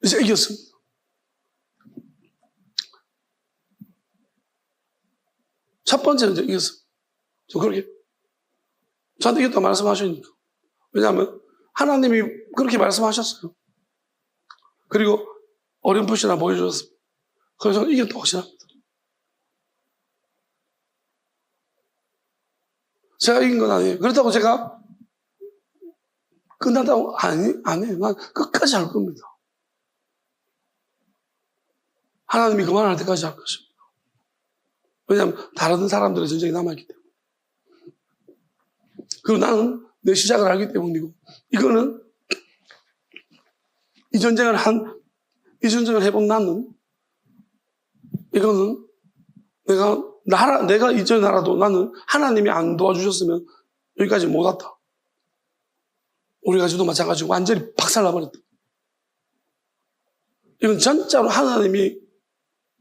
이제 이겼습니다. 첫 번째는 이제 이겼습니다. 저 그렇게 저한테 이겼다고 말씀하시니까. 왜냐하면 하나님이 그렇게 말씀하셨어요. 그리고 어렴풋이나 보여주셨습니다. 그래서 저는 이겼다고 확신합니다. 제가 이긴 건 아니에요. 그렇다고 제가 끝난다고 아니에요. 난 끝까지 할 겁니다. 하나님이 그만할 때까지 할 것입니다. 왜냐하면 다른 사람들의 전쟁이 남아있기 때문에. 그리고 나는 내 시작을 알기 때문이고, 이거는 이 전쟁을 해본 나는, 이거는 내가 이전에 나라도 나는 하나님이 안 도와주셨으면 여기까지 못 왔다. 우리가지도 마찬가지고 완전히 박살나버렸다. 이건 진짜로 하나님이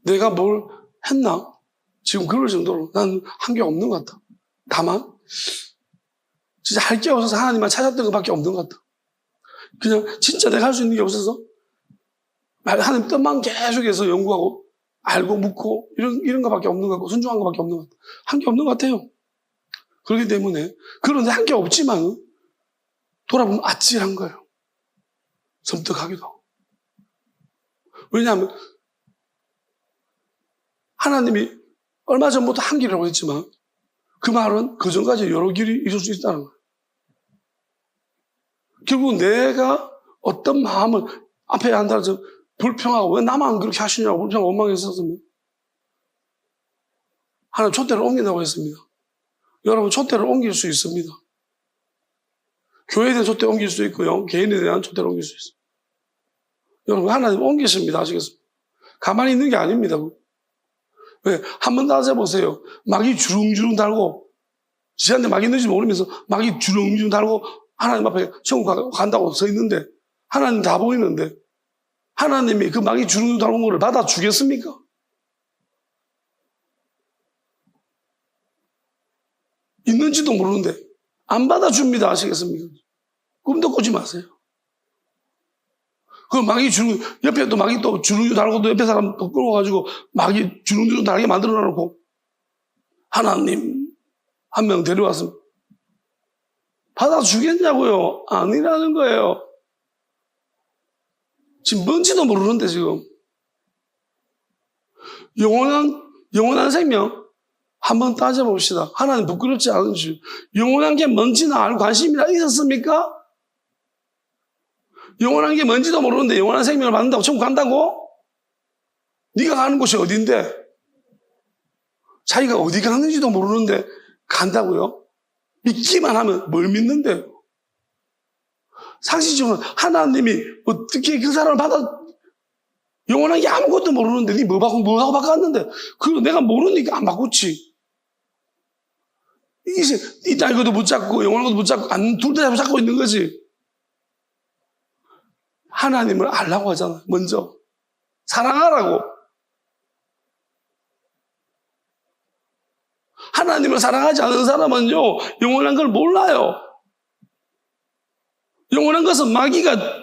내가 뭘 했나? 지금 그럴 정도로 나는 한 게 없는 것 같다. 다만 진짜 할 게 없어서 하나님만 찾았던 것밖에 없는 것 같다. 그냥 진짜 내가 할 수 있는 게 없어서 하나님 뜻만 계속해서 연구하고 알고 묻고 이런 것밖에 없는 것 같고 순종한 것밖에 없는 것 같다. 한 게 없는 것 같아요. 그렇기 때문에 그런데 한 게 없지만 돌아보면 아찔한 거예요. 섬뜩하기도 하고. 왜냐하면 하나님이 얼마 전부터 한 길이라고 했지만 그 말은 그 전까지 여러 길이 있을 수 있다는 거예요. 결국 내가 어떤 마음을 앞에 한다서 불평하고 왜 나만 그렇게 하시냐고 불평하고 원망했었으면 하나님 촛대를 옮긴다고 했습니다. 여러분 촛대를 옮길 수 있습니다. 교회에 대한 촛대 옮길 수 있고요. 개인에 대한 촛대를 옮길 수 있습니다. 여러분 하나님 옮기십니다. 아시겠습니까? 가만히 있는 게 아닙니다. 왜? 한번 따져보세요. 막이 주릉주릉 달고 지한테 마귀 있는지 모르면서 마귀 주렁주렁 달고 하나님 앞에 천국 간다고 서 있는데 하나님 다 보이는데 하나님이 그 마귀 주렁주렁 달고 거를 받아주겠습니까? 있는지도 모르는데 안 받아줍니다. 아시겠습니까? 꿈도 꾸지 마세요. 그 마귀 옆에 또 마귀 또 주렁주렁 달고 또 옆에 사람 또 끌어가지고 마귀 주렁주렁 달게 만들어 놔놓고 하나님 한 명 데려왔으면 받아주겠냐고요? 아니라는 거예요. 지금 뭔지도 모르는데 지금. 영원한 생명 한번 따져봅시다. 하나님 부끄럽지 않은지. 영원한 게 뭔지는 알고 관심이나 있었습니까? 영원한 게 뭔지도 모르는데 영원한 생명을 받는다고 천국 간다고? 네가 가는 곳이 어딘데? 자기가 어디 가는지도 모르는데 간다고요? 믿기만 하면 뭘 믿는데요? 상식적으로 하나님이 어떻게 그 사람을 영원한 게 아무것도 모르는데 네 뭐하고 바꿨는데 그거 내가 모르니까 안 바꿨지. 이 땅 것도 붙잡고 영원한 것도 붙잡고 둘 다 잡고 있는 거지. 하나님을 알라고 하잖아. 먼저 사랑하라고. 하나님을 사랑하지 않는 사람은요 영원한 걸 몰라요. 영원한 것은 마귀가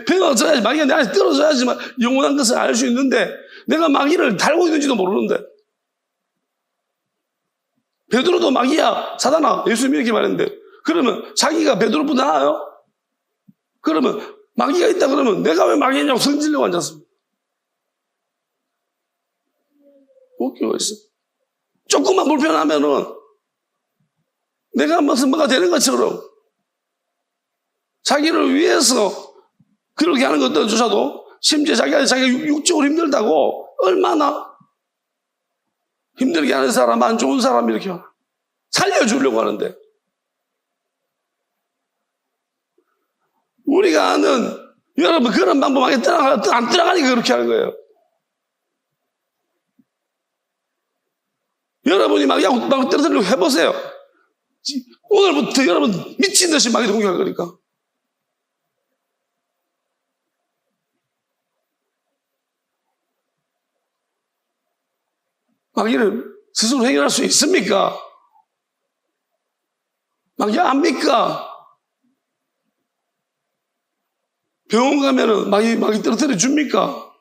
배워줘야지, 마귀가 내 안에 떨어져야지만 영원한 것을 알 수 있는데 내가 마귀를 달고 있는지도 모르는데. 베드로도 마귀야, 사단아, 예수님이 이렇게 말했는데 그러면 자기가 베드로보다 나아요? 그러면 마귀가 있다 그러면 내가 왜 마귀냐고 성질내고 앉았습니다. 웃기고 있어. 조금만 불편하면은 내가 무슨 뭐가 되는 것처럼 자기를 위해서 그렇게 하는 것조차도 심지어 자기가 육적으로 힘들다고 얼마나 힘들게 하는 사람, 안 좋은 사람 이렇게 살려주려고 하는데 우리가 아는 여러분 그런 방법에 안 들어가니까 그렇게 하는 거예요. 여러분이 막 떨어뜨리려고 해보세요. 오늘부터 여러분 미친 듯이 마귀를 공격할 거니까. 마귀를 스스로 해결할 수 있습니까? 마귀 압니까? 병원 가면은 마귀 떨어뜨려 줍니까?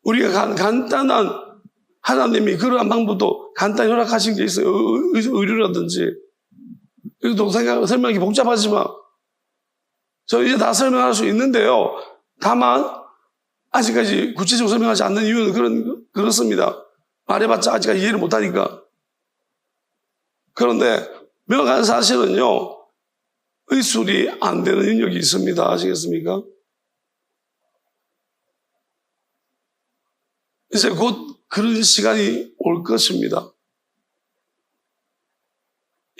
우리가 간단한 하나님이 그러한 방법도 간단히 허락하신 게 있어요. 의료라든지. 이것도 설명하기 복잡하지만 저 이제 다 설명할 수 있는데요. 다만 아직까지 구체적으로 설명하지 않는 이유는 그렇습니다. 말해봤자 아직까지 이해를 못하니까. 그런데 명확한 사실은요. 의술이 안 되는 능력이 있습니다. 아시겠습니까? 이제 곧 그런 시간이 올 것입니다.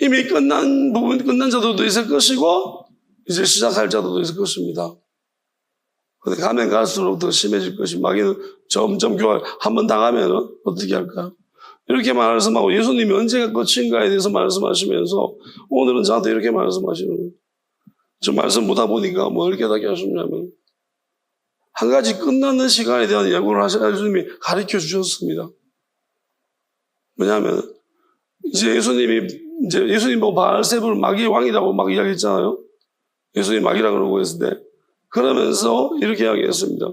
이미 끝난 자들도 있을 것이고 이제 시작할 자들도 있을 것입니다. 근데 가면 갈수록 더 심해질 것이 마귀는 점점 교활 한번 당하면 어떻게 할까? 이렇게 말씀하고 예수님이 언제가 끝인가에 대해서 말씀하시면서 오늘은 저한테 이렇게 말씀하시는 거예요. 저 말씀 보다 보니까 뭘 깨닫게 하셨냐면 한 가지 끝나는 시간에 대한 예고를 하셔서 예수님이 가르쳐 주셨습니다. 왜냐하면 이제 예수님 보고 바알세불 마귀의 왕이라고 막 이야기했잖아요. 예수님 마귀라고 그러고 했을 때 그러면서 이렇게 이야기했습니다.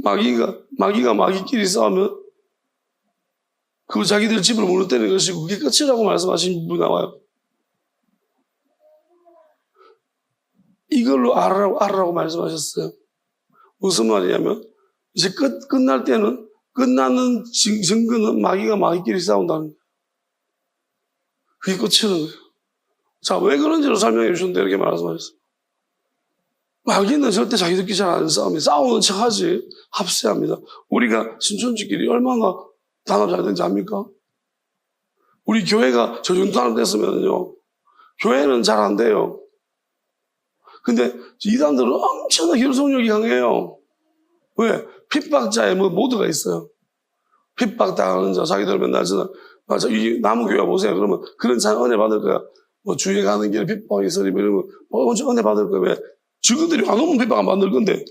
마귀가 마귀끼리 싸우면 그 자기들 집을 무너뜨리는 것이고 그게 끝이라고 말씀하신 분이 나와요. 이걸로 알아라고 말씀하셨어요. 무슨 말이냐면 이제 끝날 때는 끝나는 증거는 마귀가 마귀끼리 싸운다는 거예요. 그게 끝이는 거예요. 자, 왜 그런지를 설명해 주셨는데 이렇게 말씀하셨어요. 마귀는 절대 자기들끼리 잘 안 싸우면 싸우는 척하지 합세합니다. 우리가 신천지끼리 얼마나 단합 잘 되는지 압니까? 우리 교회가 저 정도 단합 됐으면요 교회는 잘 안 돼요. 근데 이단들은 엄청나게 결속력이 강해요. 왜? 핍박자에 모드가 있어요. 핍박당하는 자, 자기들 맨날 맞아, 이 남은교회 보세요. 그러면 그런 자 은혜 받을 거야. 뭐 주에 가는 길에 핍박이 있으니 이러면 언제 은혜 받을 거야. 왜? 직원들이 안 오면 핍박 안 받을 건데.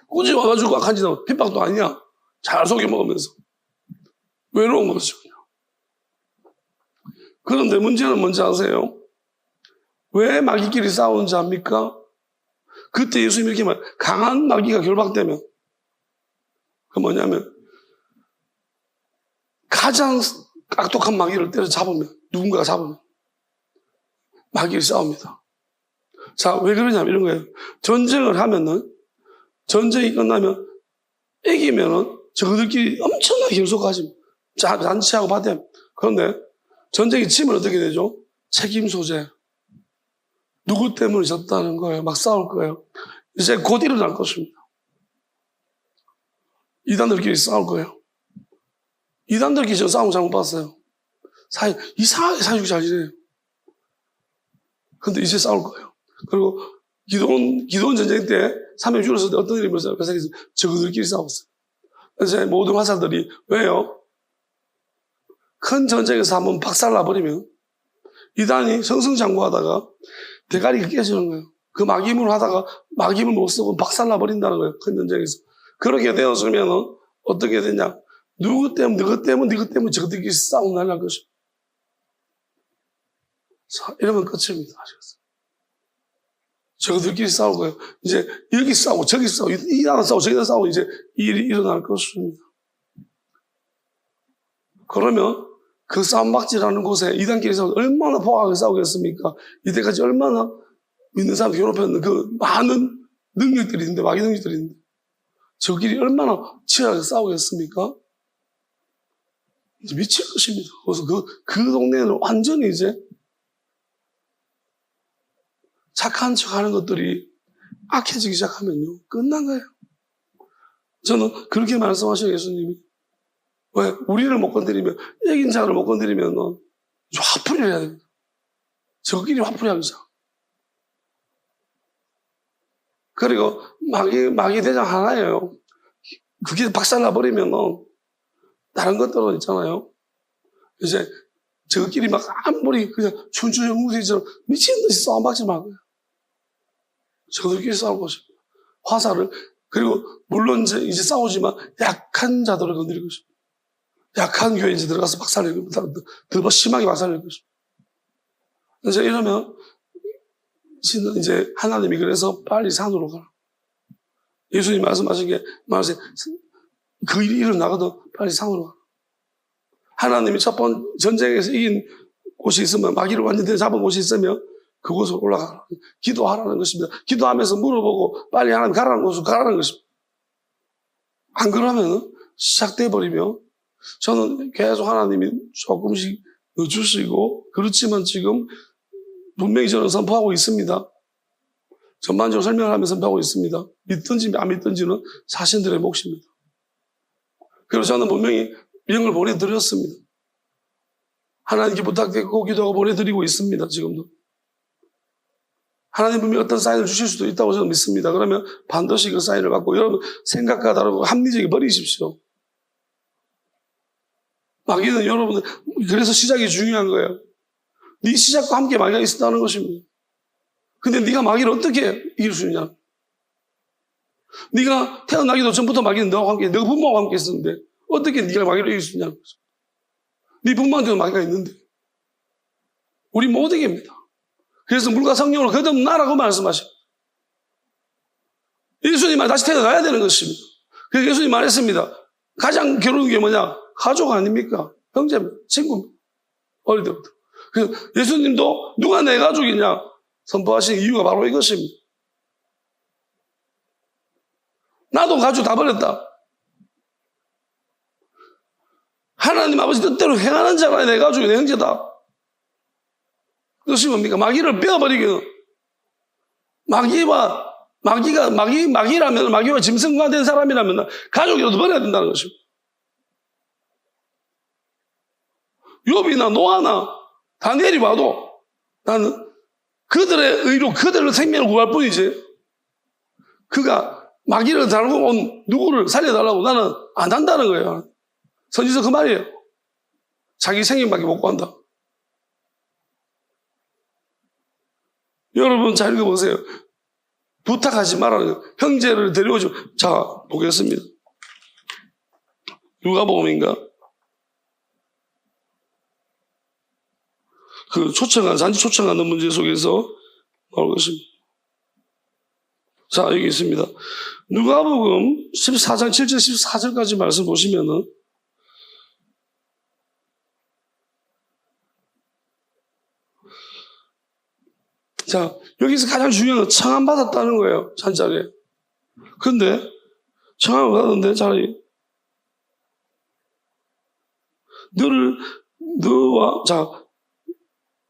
꾸준히 와가지고 악한 짓 하면 핍박도 아니야. 잘 속여 먹으면서. 외로운 거죠. 그런데 문제는 뭔지 아세요? 왜 마귀끼리 싸우는지 압니까? 그때 예수님이 이렇게 말, 강한 마귀가 결박되면, 그 뭐냐면, 가장 악독한 마귀를 때려 잡으면, 누군가가 잡으면, 마귀를 싸웁니다. 자, 왜 그러냐면 이런 거예요. 전쟁을 하면은, 전쟁이 끝나면, 이기면은, 저들끼리 엄청나게 결속하지. 잔치하고 받대. 그런데, 전쟁이 치면 어떻게 되죠? 책임 소재. 누구 때문에 졌다는 거예요. 막 싸울 거예요. 이제 곧 일어날 것입니다. 이단들끼리 싸울 거예요. 이단들끼리 저 싸움 잘못 봤어요. 이상하게 사이좋게 잘 지내요. 근데 이제 싸울 거예요. 그리고 기도원 전쟁 때 3명 줄었을 때 어떤 일이 벌어졌어요? 저들끼리 싸웠어요. 그래서 모든 화살들이 왜요? 큰 전쟁에서 한번 박살나버리면 이단이 승승장구하다가 대가리가 깨지는 거예요. 그 막임을 하다가 막임을 못 쓰고 박살나버린다는 거예요. 큰 전쟁에서. 그렇게 되었으면 어떻게 되냐? 누구 때문에, 저들끼리 싸움 날릴 것입니다. 이러면 끝입니다. 아시겠어요? 저들끼리 싸울 거예요. 이제 여기 싸우고 저기 싸우고 이 나라 싸우고 저기 나라 싸우고 이제 일이 일어날 것입니다. 그러면 그 싸움박질하는 곳에 이단끼리 싸우고 얼마나 포악하게 싸우겠습니까? 이때까지 얼마나 믿는 사람 괴롭혔는데 그 많은 능력들이 있는데 마귀 능력들이 있는데 저끼리 얼마나 치열하게 싸우겠습니까? 이제 미칠 것입니다. 그래서 그 동네는 완전히 이제 착한 척 하는 것들이 악해지기 시작하면요. 끝난 거예요. 저는 그렇게 말씀하셔요, 예수님이. 왜? 우리를 못 건드리면, 애긴 자를 못 건드리면, 화풀이를 해야 됩니다. 저끼리 화풀이 하기 시작. 그리고 마귀 대장 하나예요. 그게 박살나버리면, 다른 것들은 있잖아요. 이제 저끼리 막 아무리 그냥 춘추영무대처럼 미친 듯이 싸움박질 말 거예요. 저들끼리 싸울 것입니다. 화살을, 그리고 물론 이제 싸우지만 약한 자들을 건드릴 것입니다. 약한 교회에 이제 들어가서 박살낼 겁니다. 더 심하게 박살낼 것입니다. 이제 이러면, 이제 하나님이 그래서 빨리 산으로 가라. 예수님 말씀하신 그 일이 일어나거든 빨리 산으로 가라. 하나님이 첫 번 전쟁에서 이긴 곳이 있으면, 마귀를 완전히 잡은 곳이 있으면 그곳으로 올라가라. 기도하라는 것입니다. 기도하면서 물어보고 빨리 하나님 가라는 곳으로 가라는 것입니다. 안 그러면 시작돼 버리면 저는 계속 하나님이 조금씩 넣어주시고, 그렇지만 지금 분명히 저는 선포하고 있습니다. 전반적으로 설명을 하면서 선포하고 있습니다. 믿든지 안 믿든지는 자신들의 몫입니다. 그래서 저는 분명히 명을 보내드렸습니다. 하나님께 부탁드리고 기도하고 보내드리고 있습니다. 지금도. 하나님 분명히 어떤 사인을 주실 수도 있다고 저는 믿습니다. 그러면 반드시 그 사인을 받고 여러분 생각과 다르고 합리적이 버리십시오. 마귀는 여러분들 그래서 시작이 중요한 거예요. 네 시작과 함께 마귀가 있었다는 것입니다. 근데 네가 마귀를 어떻게 이길 수 있냐? 네가 태어나기도 전부터 마귀는 너와 함께, 너 부모와 함께 있었는데 어떻게 네가 마귀를 이길 수 있냐는 거죠. 네 부모한테도 마귀가 있는데 우리 못 이깁니다. 그래서 물과 성령으로 거듭나라고 말씀하십니다. 예수님 말 다시 태어나야 되는 것입니다. 그래서 예수님 말했습니다. 가장 괴로운 게 뭐냐? 가족 아닙니까? 형제, 친구, 어릴 때부터. 그래서 예수님도 누가 내 가족이냐 선포하신 이유가 바로 이것입니다. 나도 가족 다 버렸다. 하나님 아버지 뜻대로 행하는 자가 내 가족이 내 형제다. 그것이 뭡니까? 마귀를 빼어버리기는 마귀라면 마귀와 짐승과 된 사람이라면 가족이라도 버려야 된다는 것입니다. 욥이나 노아나 다니엘이 봐도 나는 그들의 의로 그들의 생명을 구할 뿐이지 그가 마귀를 달고 온 누구를 살려달라고 나는 안 한다는 거예요. 선지서 그 말이에요. 자기 생명밖에 못 구한다. 여러분 잘 읽어보세요. 부탁하지 말라는 거예요. 형제를 데려오죠. 자, 보겠습니다. 누가복음인가? 그 잔치 초청하는 문제 속에서 나올 것입니다. 자, 여기 있습니다. 누가복음 14장 7절 14절까지 말씀 보시면은 자, 여기서 가장 중요한 건 청함받았다는 거예요. 잔자리에. 근데 청함을 받았는데 자리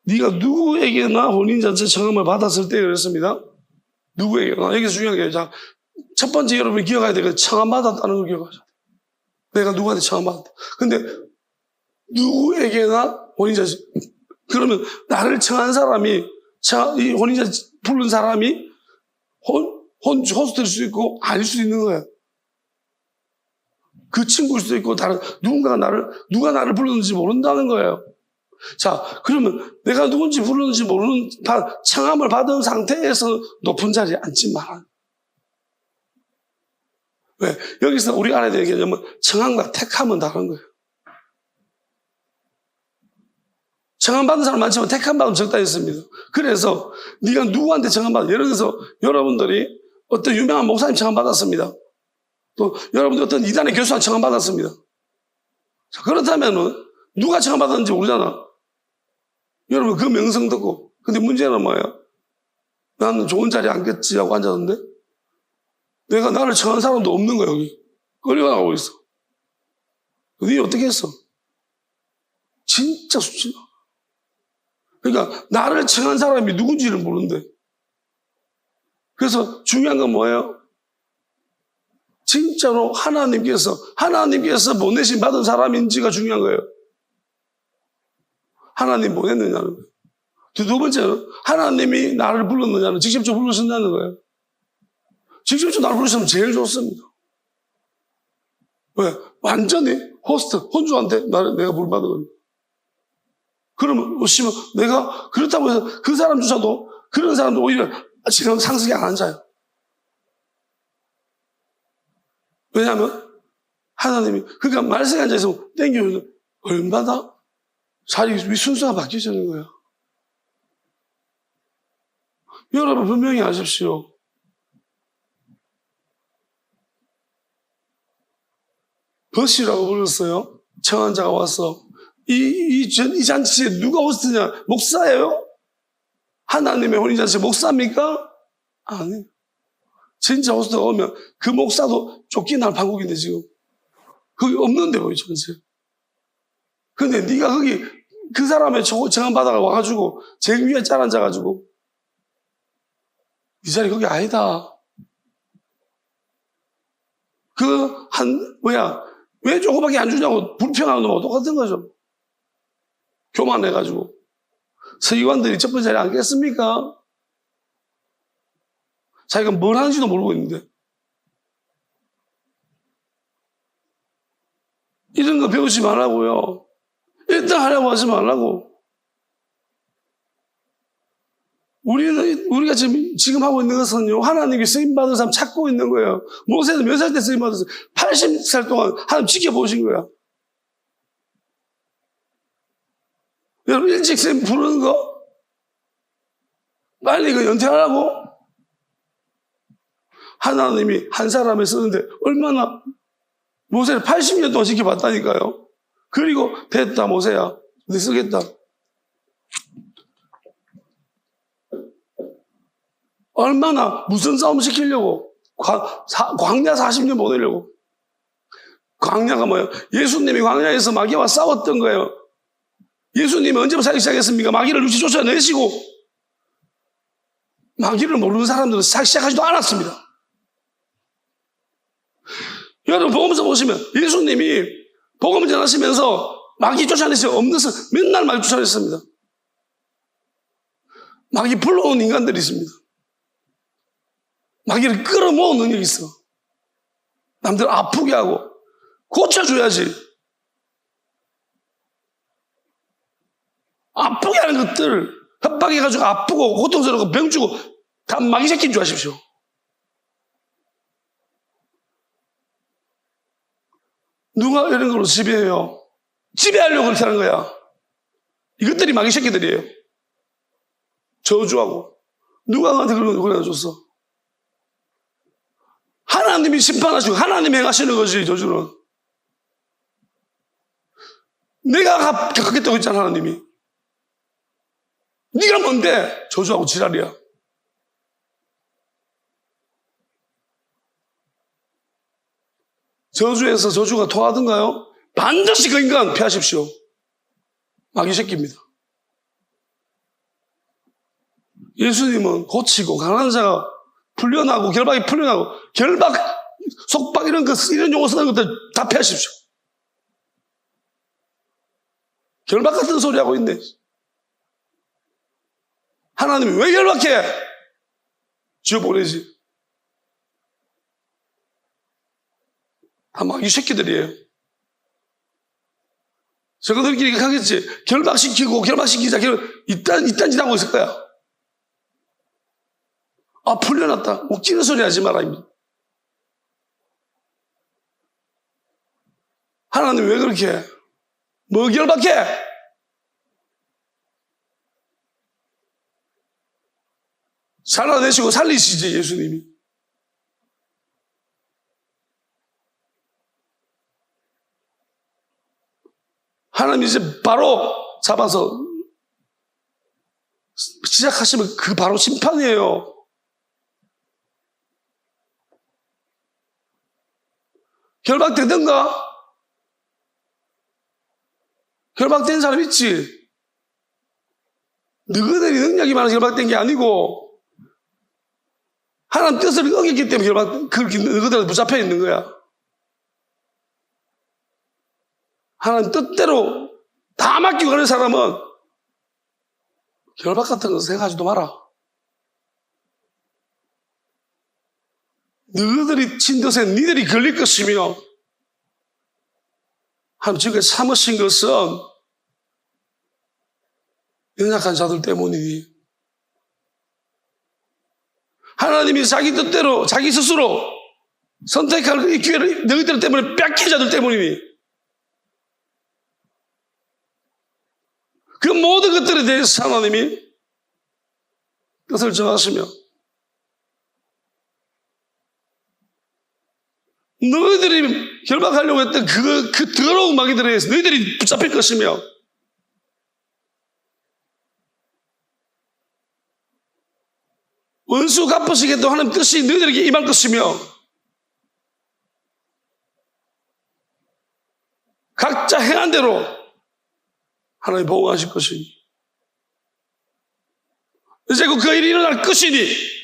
네가 누구에게나 혼인잔치 청함을 받았을 때 그랬습니다. 누구에게나. 여기서 중요한 게, 자, 첫 번째 여러분이 기억해야 될 게 청함받았다는 걸 기억하셔야 돼요. 내가 누구한테 청함받았다. 근데 누구에게나 혼인잔치. 그러면 나를 청한 사람이, 이 혼인잔치 부른 사람이 호스트일 수도 있고 아닐 수도 있는 거예요. 그 친구일 수도 있고 누가 나를 불렀는지 모른다는 거예요. 자, 그러면 내가 누군지 불렀는지 모르는 청함을 받은 상태에서 높은 자리에 앉지 마라. 왜? 여기서 우리가 알아야 되는 개념은 청함과 택함은 다른 거예요. 청함 받은 사람 많지만 택함 받으면 적다 했습니다. 그래서 네가 누구한테 청함 받아? 예를 들어서 여러분들이 어떤 유명한 목사님 청함 받았습니다. 또 여러분들 어떤 이단의 교수한테 청함 받았습니다. 자, 그렇다면은 누가 청함 받았는지 모르잖아. 여러분 그 명성 듣고. 근데 문제는 뭐예요? 나는 좋은 자리에 앉겠지 하고 앉았는데 내가 나를 청한 사람도 없는 거야. 여기 끌려나가고 있어. 네 어떻게 했어? 진짜 수치다. 그러니까 나를 청한 사람이 누군지를 모르는데. 그래서 중요한 건 뭐예요? 진짜로 하나님께서 보내신 받은 사람인지가 중요한 거예요. 하나님 보냈느냐는 거예요. 두 번째는 하나님이 나를 불렀느냐는 직접적으로 부르신다는 거예요. 직접적으로 나를 부르시면 제일 좋습니다. 왜? 완전히 혼주한테 내가 부름받은 거예요. 그러면 오시면 내가 그렇다고 해서 그 사람조차도 그런 사람도 오히려 지금 상승이 안 앉아요. 왜냐하면 하나님이 그러니까 말씀에 앉아서 땡기면 얼마나 자리 순서가 바뀌어지는 거예요. 여러분 분명히 아십시오. 버시라고 불렀어요. 청한자가 와서 이 잔치에 누가 호스트냐? 목사예요? 하나님의 혼인잔치 목사입니까? 아니에요. 진짜 호스트가 오면 그 목사도 쫓겨날 판국인데 지금 거기 없는데 거기 전체. 근데 네가 거기 그 사람의 정한 바다가 와가지고 제일 위에 짤 앉아가지고 이 자리 거기 아니다. 왜 조금밖에 안 주냐고 불평하는 놈하고 똑같은 거죠. 교만해가지고. 서기관들이 첫 번째 자리에 앉겠습니까? 자기가 뭘 하는지도 모르고 있는데. 이런 거 배우지 말라고요. 일단 하려고 하지 말라고. 우리가 지금 하고 있는 것은요, 하나님이 쓰임받은 사람 찾고 있는 거예요. 모세는 몇 살 때 쓰임받았어요? 80살 동안 하나님 지켜보신 거야. 여러분, 일찍 쓰임 부르는 거? 빨리 연퇴하라고? 하나님이 한 사람을 쓰는데 얼마나 모세를 80년 동안 지켜봤다니까요. 그리고 됐다 모세야. 네 쓰겠다. 얼마나 무슨 싸움 시키려고 광야 40년 보내려고. 광야가 뭐예요? 예수님이 광야에서 마귀와 싸웠던 거예요. 예수님이 언제부터 살기 시작했습니까? 마귀를 육체 쫓아내시고 마귀를 모르는 사람들은 시작하지도 않았습니다. 여러분 복음서 보시면 예수님이 복음을 전하시면서 마귀 쫓아내시고 없는 사 맨날 마귀 쫓아냈습니다. 마귀 불러온 인간들이 있습니다. 마귀를 끌어모은 능력이 있어. 남들 아프게 하고 고쳐줘야지. 아프게 하는 것들, 협박해가지고 아프고 고통스럽고 병 주고 다 마귀 새끼인 줄 아십시오. 누가 이런 걸로 지배해요? 지배하려고 그렇게 하는 거야. 이것들이 마귀 새끼들이에요. 저주하고. 누가 나한테 그런 걸 해줬어? 하나님이 심판하시고 하나님이 행하시는 거지, 저주는. 내가 갚겠다고 했잖아, 하나님이. 네가 뭔데? 저주하고 지랄이야. 저주에서 저주가 통하던가요? 반드시 그 인간 피하십시오. 마귀 새끼입니다. 예수님은 고치고 가난한 자가 풀려나고 결박이 풀려나고 결박, 속박 이런 용어 쓰는 것들 다 피하십시오. 결박 같은 소리 하고 있네. 하나님이 왜 결박해? 지어 보내지. 다 마귀 새끼들이에요. 저거들끼리 하겠지. 결박시키자. 이딴 짓 하고 있을 거야. 아, 풀려났다. 웃기는 소리 하지 마라. 하나님 왜 그렇게 해? 뭐 결박해? 살아내시고 살리시지, 예수님이. 하나님 이제 바로 잡아서 시작하시면 그 바로 심판이에요. 결박되든가? 결박된 사람 있지? 너희들이 능력이 많아서 결박된 게 아니고 하나님 뜻을 어겼기 때문에 그렇게 너희들한테 붙잡혀 있는 거야. 하나님 뜻대로 다 맡기고 가는 사람은 결박 같은 거 생각하지도 마라. 너희들이 친 것에 니들이 걸릴 것이며 하나님 지금까지 참으신 것은 연약한 자들 때문이니 하나님이 자기 뜻대로 자기 스스로 선택할 이 기회를 너희들 때문에 뺏긴 자들 때문이니 그 모든 것들에 대해서 하나님이 뜻을 정하시며 너희들이 결박하려고 했던 그 더러운 마귀들에 의해서 너희들이 붙잡힐 것이며 원수 갚으시겠다고 하나님 뜻이 너희들에게 임할 것이며 각자 행한 대로 하나님 보호하실 것이니 이제 그 일이 일어날 것이니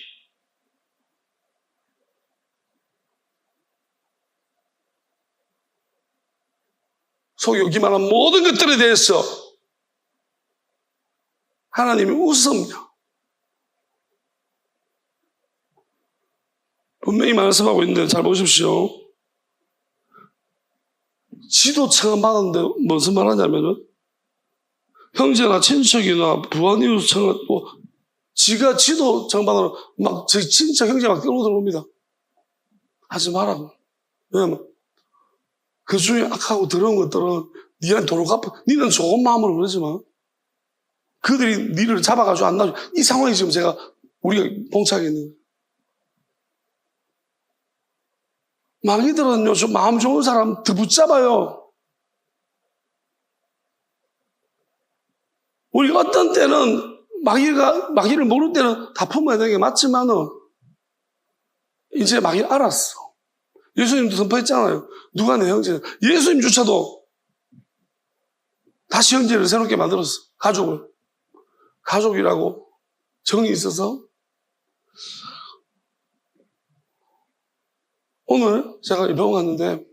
속이기만 한 모든 것들에 대해서 하나님이 웃습니다. 분명히 말씀하고 있는데 잘 보십시오. 지도 청원 받았는데 무슨 말 하냐면은 형제나 친척이나 부한 이웃 청원 지가 지도 청원 받으면 막 제 친척 형제 막 끌고 들어옵니다. 하지 말라고. 왜냐면 그 중에 악하고 더러운 것들은 니한테 도로 갚아. 니는 좋은 마음으로 그러지만 그들이 니를 잡아가지고 안 나오죠. 이 상황이 지금 우리가 봉착해 있는 거예요. 마귀들은 요즘 마음 좋은 사람 더 붙잡아요. 우리가 어떤 때는 마귀를 모를 때는 다 품어야 되는 게 맞지만은 이제 마귀를 알았어. 예수님도 선포했잖아요. 누가 내 형제냐. 예수님조차도 다시 형제를 새롭게 만들었어. 가족이라고 정이 있어서 오늘 제가 병원 갔는데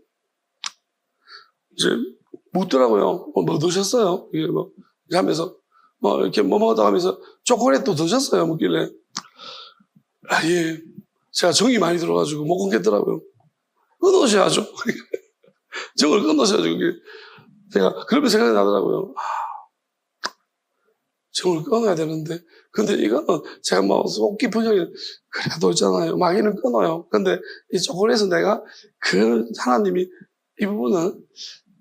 이제 묻더라고요. 뭐 드셨어요? 이게 하면서 이렇게 먹었다 하면서 초콜릿도 드셨어요? 묻길래 예. 제가 정이 많이 들어가지고 못 끊겠더라고요. 끊으셔야죠. 정을 끊으셔야죠. 그게. 제가 그러면 생각이 나더라고요. 정을 끊어야 되는데. 근데 이거는 제가 뭐 속 깊은 형이 그래도 있잖아요. 마귀는 끊어요. 근데 이 초콜릿은 내가 그 하나님이 이 부분은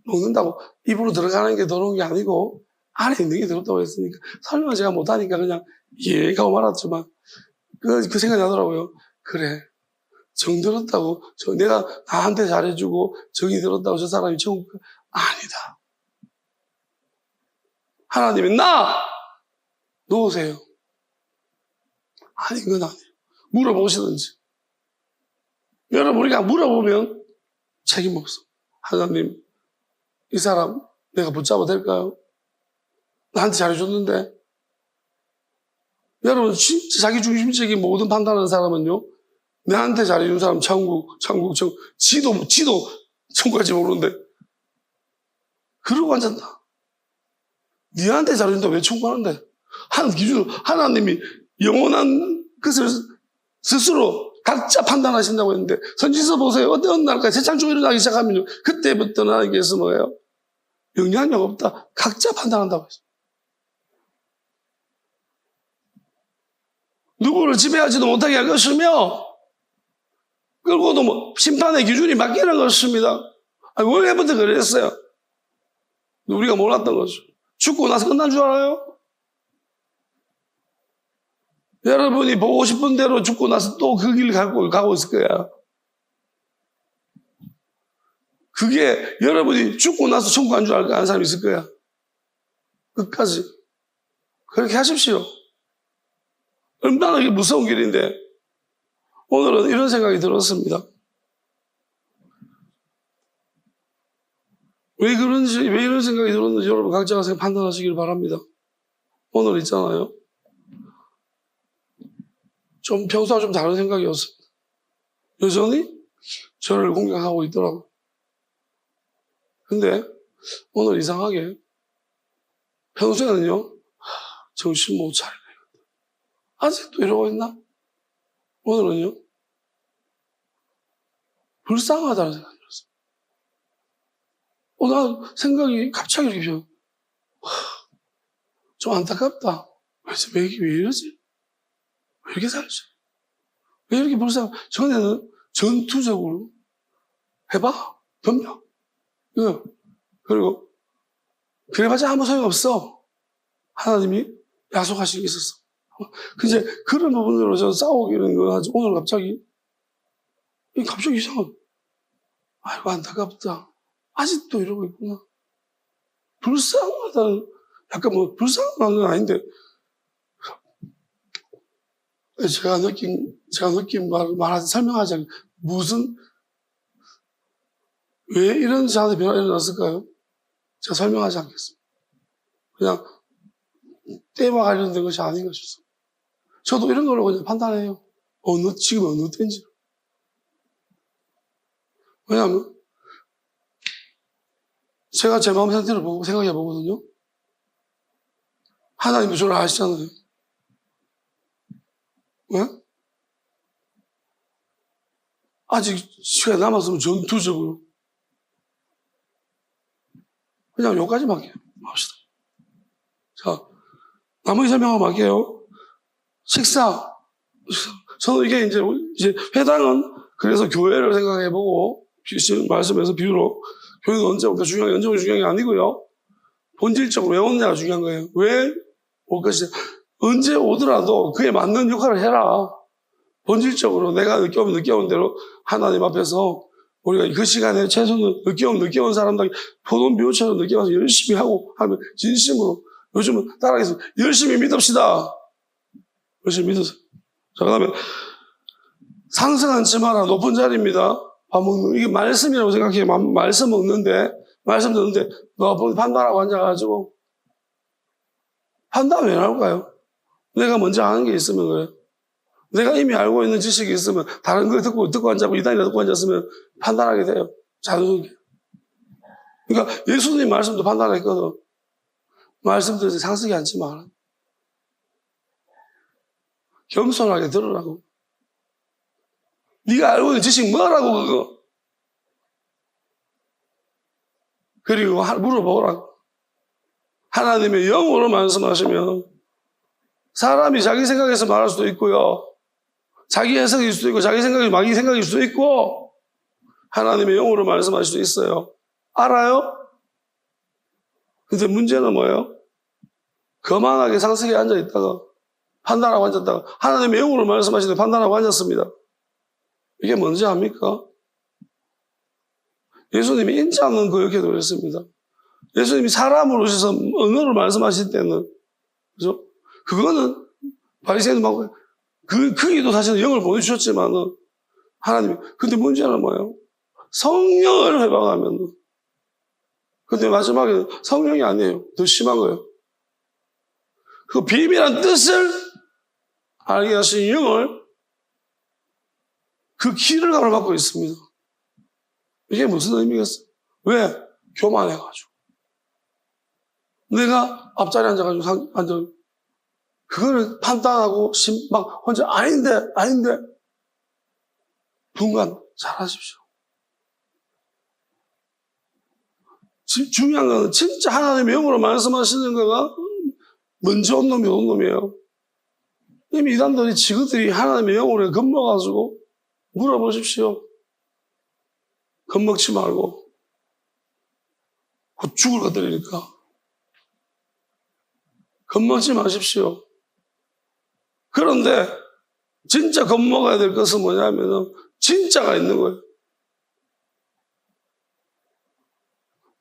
먹는다고 입으로 들어가는 게 더러운 게 아니고 안에 있는 게 더럽다고 했으니까 설명을 제가 못하니까 그냥 얘기하고 말았지만 그 생각이 나더라고요. 그래. 정 들었다고 내가 나한테 잘해주고 정이 들었다고 저 사람이 천국 아니다. 하나님이 나 놓으세요. 아닌 건 아니에요. 물어보시든지. 여러분 우리가 물어보면 책임 없어. 하나님 이 사람 내가 붙잡아도 될까요? 나한테 잘해줬는데. 여러분 진짜 자기 중심적인 모든 판단하는 사람은요. 내한테 잘해준 사람 천국. 지도 천국 갈지 모르는데. 그러고 앉았다. 니한테 잘해준다 왜 천국 가는데? 하나님이 영원한 것을 스스로 각자 판단하신다고 했는데 선지서 보세요. 어떤 날까지 재창조가 일어나기 시작하면요. 그때부터는 하나님께서 뭐예요? 영향력 없다. 각자 판단한다고 했어요. 누구를 지배하지도 못하게 할 것이며 그리고도 뭐 심판의 기준이 바뀌는 것입니다. 원래부터 그랬어요. 우리가 몰랐던 거죠. 죽고 나서 끝난 줄 알아요? 여러분이 보고 싶은 대로 죽고 나서 또 그 길을 가고 있을 거야. 그게 여러분이 죽고 나서 천국 간 줄 아는 사람이 있을 거야. 끝까지. 그렇게 하십시오. 얼마나 이게 무서운 길인데. 오늘은 이런 생각이 들었습니다. 왜 이런 생각이 들었는지 여러분 각자가 판단하시길 바랍니다. 오늘 있잖아요. 좀 평소와 좀 다른 생각이었습니다. 여전히 저를 공격하고 있더라고요. 근데 오늘 이상하게 평소에는요. 정신 못 차리네. 아직도 이러고 있나? 오늘은요. 불쌍하다는 생각이 들었어요. 오늘 생각이 갑자기 이렇게 좀 안타깝다. 왜 이러지? 왜 이렇게 살지? 왜 이렇게 전에는 전투적으로 해봐. 덤벼. 그리고 그래봤자 아무 소용없어. 하나님이 약속하신 게 있었어. 근데 그런 부분으로 저는 싸우기는 거 하지. 오늘 갑자기 이상한. 아이고 안타깝다. 아직도 이러고 있구나. 불쌍하다는 약간 뭐 불쌍한 건 아닌데 제가 느낀 말하지 설명하자면 왜 이런 저한테 변화가 일어났을까요? 제가 설명하지 않겠습니다. 그냥 때와 관련된 것이 아닌가 싶습니다. 저도 이런 걸로 그냥 판단해요. 지금 어느 때인지. 왜냐하면 제가 제 마음 상태를 보고 생각해 보거든요. 하나님도 저를 아시잖아요. 왜? 아직 시간이 남았으면 전투적으로 그냥 여기까지만 합시다. 자, 나머지 설명하고 말게요. 식사. 저는 이게 이제 회당은 그래서 교회를 생각해보고 말씀에서 비유로 교회는 언제 올까 중요한 게 중요한 게 아니고요. 본질적으로 왜 오느냐가 중요한 거예요. 왜 올 것이냐. 언제 오더라도 그에 맞는 역할을 해라. 본질적으로 내가 늦게 온 대로 하나님 앞에서 우리가 그 시간에 최소는 늦게 온 사람들 포도원 비유처럼 늦게 와서 열심히 하고 하면 진심으로 요즘은 따라해서 열심히 믿읍시다. 열심히 믿으세요. 자, 그 다음에 상승 앉지 마라. 높은 자리입니다. 밥 먹는 이게 말씀이라고 생각해요. 말씀 듣는데 너 판단하고 앉아가지고 판단 왜 나올까요? 내가 먼저 아는 게 있으면 그래요. 내가 이미 알고 있는 지식이 있으면 다른 거 듣고 앉아고 이단이라 듣고 앉았으면 판단하게 돼요. 자동적으로. 그러니까 예수님 말씀도 판단했거든. 말씀도 상승이 앉지 마라. 겸손하게 들으라고. 네가 알고 있는 지식 뭐라고 그거. 그리고 물어보라. 하나님의 영으로 말씀하시면 사람이 자기 생각에서 말할 수도 있고요. 자기 해석일 수도 있고 자기 생각이 마귀 생각일 수도 있고 하나님의 영으로 말씀하실 수도 있어요. 알아요? 근데 문제는 뭐예요? 거만하게 상석에 앉아있다가 판단하고 앉았다가 하나님의 영으로 말씀하시는데 판단하고 앉았습니다. 이게 뭔지 압니까? 예수님이 인지 않는 거역해도 그랬습니다. 예수님이 사람으로 오셔서 언어를 말씀하실 때는 그죠? 그거는 바리새인도 막 그이도 사실은 영을 보내주셨지만은 하나님이 근데 문제는 뭐예요? 성령을 해방하면 근데 마지막에 성령이 아니에요. 더 심한 거예요. 그 비밀한 뜻을 알게 하신 영을 그 길을 가로막고 있습니다. 이게 무슨 의미겠어요? 왜? 교만해가지고. 내가 앞자리에 앉아가지고 그거를 판단하고 막 혼자 아닌데 분간 잘하십시오. 중요한 건 진짜 하나님의 영으로 말씀하시는 거가 먼저 온 놈이에요. 이미 이단들이 지그들이 하나님의 영으로 겁먹어가지고 물어보십시오. 겁먹지 말고 곧 죽을 것들이니까 겁먹지 마십시오. 그런데 진짜 겁먹어야 될 것은 뭐냐면은 진짜가 있는 거예요.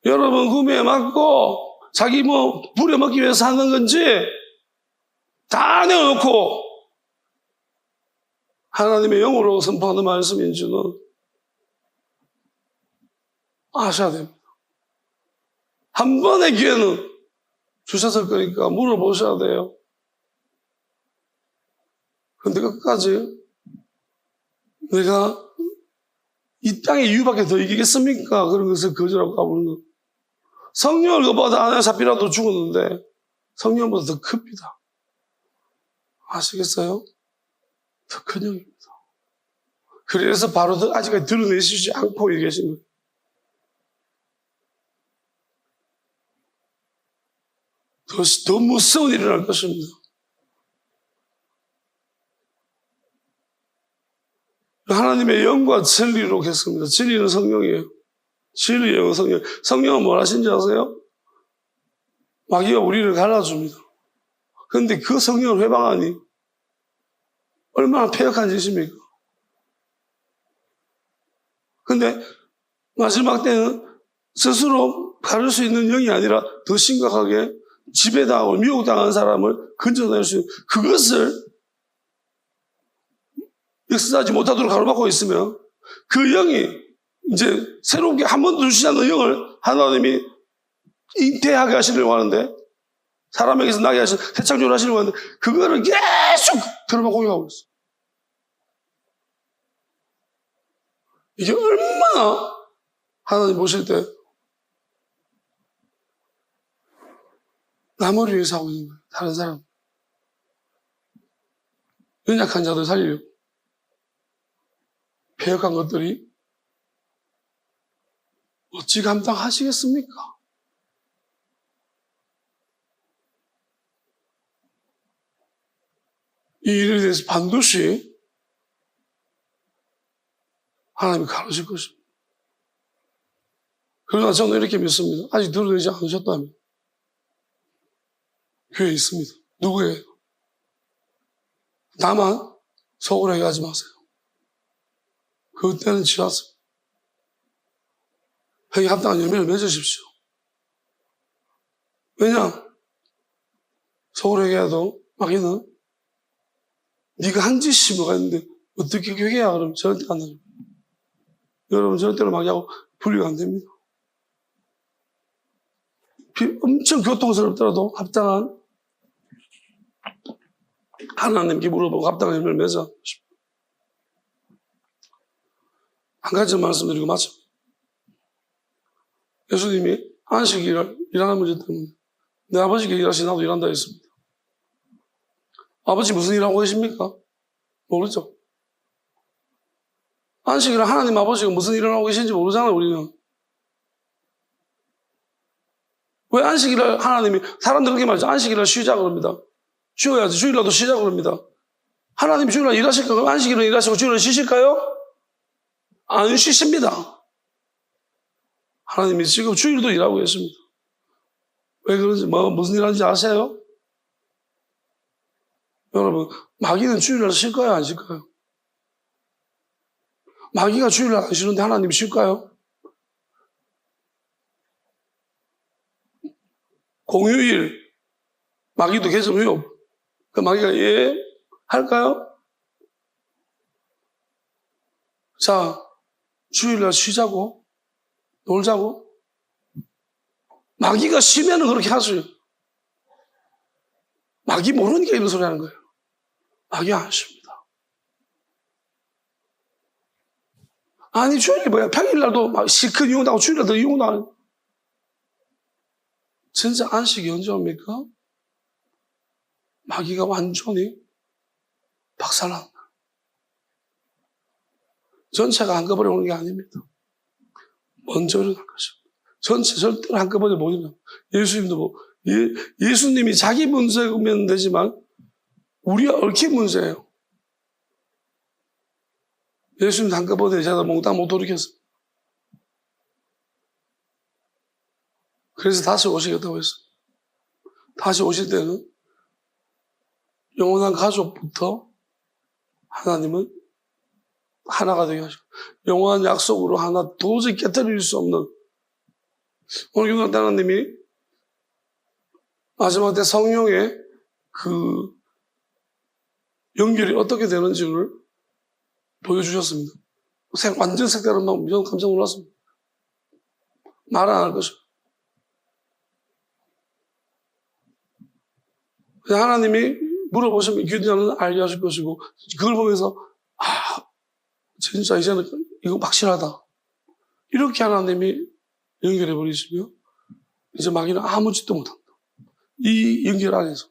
여러분 구미에 맞고 자기 부려먹기 위해서 하는 건지 다 내어놓고 하나님의 영으로 선포하는 말씀인 줄은 아셔야 됩니다. 한 번의 기회는 주셨을 거니까 물어보셔야 돼요. 근데 끝까지 내가 이 땅의 이유밖에 더 이기겠습니까? 그런 것을 거절하고 가보는 거. 성령을 그보다 안에 잡히라도 죽었는데 성령보다 더 큽니다. 아시겠어요? 더 큰 영입니다. 그래서 바로 아직까지 드러내시지 않고 계신 거예요. 더 무서운 일이 일어날 것입니다. 하나님의 영과 진리로 했습니다. 진리는 성령이에요. 진리의 영은 성령. 성령은 뭘 하신지 아세요? 마귀가 우리를 갈라줍니다. 그런데 그 성령을 회방하니 얼마나 폐역한 짓입니까? 근데 마지막 때는 스스로 가를 수 있는 영이 아니라 더 심각하게 지배당하고 미혹당한 사람을 건져낼 수 있는 그것을 역사하지 못하도록 가로막고 있으면 그 영이 이제 새롭게 한 번도 주시지 않는 영을 하나님이 잉태하게 하시려고 하는데 사람에게서 나게 하시는 태창조를 하시려고 하는데 그거를 계속 들어막고 공격하고 있어. 이게 얼마나 하나님 보실 때 남을 위해서 하고 있는 거예요. 다른 사람. 연약한 자들 살리려고. 폐역한 것들이 어찌 감당하시겠습니까? 이 일에 대해서 반드시 하나님이 가르칠 것입니다. 그러나 저는 이렇게 믿습니다. 아직 드러내지 않으셨다면 교회에 있습니다. 누구예요? 다만 속으로 얘기하지 마세요. 그때는 지났어요. 회개 합당한 열매를 맺으십시오. 왜냐? 속으로 얘기해도 마귀는 네가 한 짓이 뭐가 있는데 어떻게 회개야? 그러면 절대 안 해요. 여러분 절대로 마귀하고 분리가 안 됩니다. 엄청 교통스럽더라도 합당한 하나님께 물어보고 합당한 열매를 맺어. 한 가지 말씀드리고 마쳐. 예수님이 안식일을 일하는 문제 때문에 내 아버지께 일하시 나도 일한다 했습니다. 아버지 무슨 일하고 계십니까? 모르죠. 안식일을 하나님 아버지가 무슨 일을 하고 계신지 모르잖아요, 우리는. 왜 안식일을 하나님이, 사람들 그렇게 말하죠. 안식일을 쉬자 그럽니다. 쉬어야지. 주일날도 쉬자 그럽니다. 하나님이 주일날 일하실까요? 그럼 안식일은 일하시고 주일날 쉬실까요? 안 쉬십니다. 하나님이 지금 주일도 일하고 계십니다. 왜 그런지, 무슨 일 하는지 아세요? 여러분, 마귀는 주일날 쉴까요? 안 쉴까요? 마귀가 주일날 안 쉬는데 하나님이 쉴까요? 공휴일, 마귀도 개점해요. 그 마귀가 예? 할까요? 자, 주일날 쉬자고? 놀자고? 마귀가 쉬면은 그렇게 하세요. 마귀 모르니까 이런 소리 하는 거예요. 마귀 안 쉽니다. 아니, 주일이 뭐야? 평일날도 막 실컷 이용하고 주일날도 이용하고. 진짜 안식이 언제 옵니까? 마귀가 완전히 박살납니다. 전체가 한꺼번에 오는 게 아닙니다. 먼저 일어날 것입니다. 전체 절대로 한꺼번에 못 일어나. 예수님도 뭐, 예수님이 자기 문제면 되지만 우리가 얽힌 문제예요. 예수님도 한꺼번에 제가 몽땅 못 돌이켰어요. 그래서 다시 오시겠다고 했어요. 다시 오실 때는 영원한 가족부터 하나님은 하나가 되게 하시고 영원한 약속으로 하나 도저히 깨뜨릴 수 없는 오늘 윤곽 하나님이 마지막 때 성령의 그 연결이 어떻게 되는지를 보여주셨습니다. 완전 색다른 방법, 저는 깜짝 놀랐습니다. 말 안 할 것이고. 하나님이 물어보시면 기도자는 알게 하실 것이고, 그걸 보면서, 진짜 이제는 이거 확실하다. 이렇게 하나님이 연결해 버리시며, 이제 마귀는 아무 짓도 못합니다. 이 연결 안에서.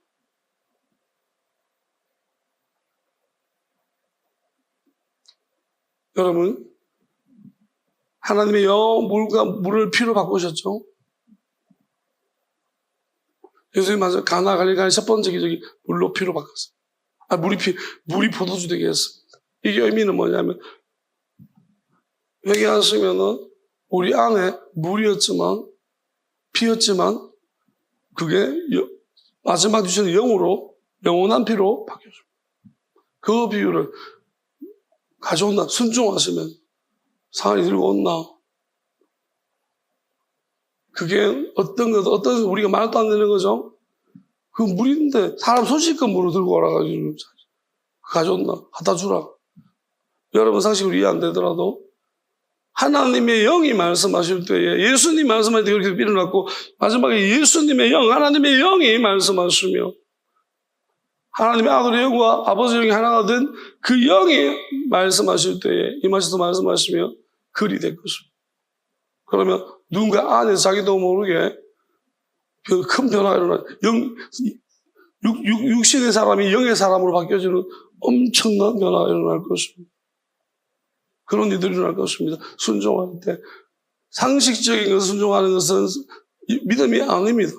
여러분, 하나님의 물과 물을 피로 바꾸셨죠? 예수님 맞아 가나 갈릴리가의 첫 번째 기적이 물로 피로 바꿨어요. 물이 포도주 되게 했습니다. 이게 의미는 뭐냐면 회개하시면은 우리 안에 물이었지만 피였지만 그게 마지막 주시는 영으로 영원한 피로 바뀌어줍니다. 그 비유를 가져온다. 순종하시면 상을 들고 온나. 그게 어떤 우리가 말도 안 되는 거죠. 그 물인데 사람 손실껏 물을 들고 와가지고 가져온다. 갖다 주라. 여러분 상식으로 이해 안 되더라도 하나님의 영이 말씀하실 때에 예수님 말씀할 때 그렇게 일어났고 마지막에 예수님의 영, 하나님의 영이 말씀하시며 하나님의 아들의 영과 아버지의 영이 하나가 된 그 영이 말씀하실 때에 임하셔서 말씀하시며 글이 될 것입니다. 그러면 누군가 안에서 자기도 모르게 큰 변화가 일어나요. 육신의 사람이 영의 사람으로 바뀌어지는 엄청난 변화가 일어날 것입니다. 그런 일들이 일어날 것입니다. 순종할 때. 상식적인 것을 순종하는 것은 믿음이 아닙니다.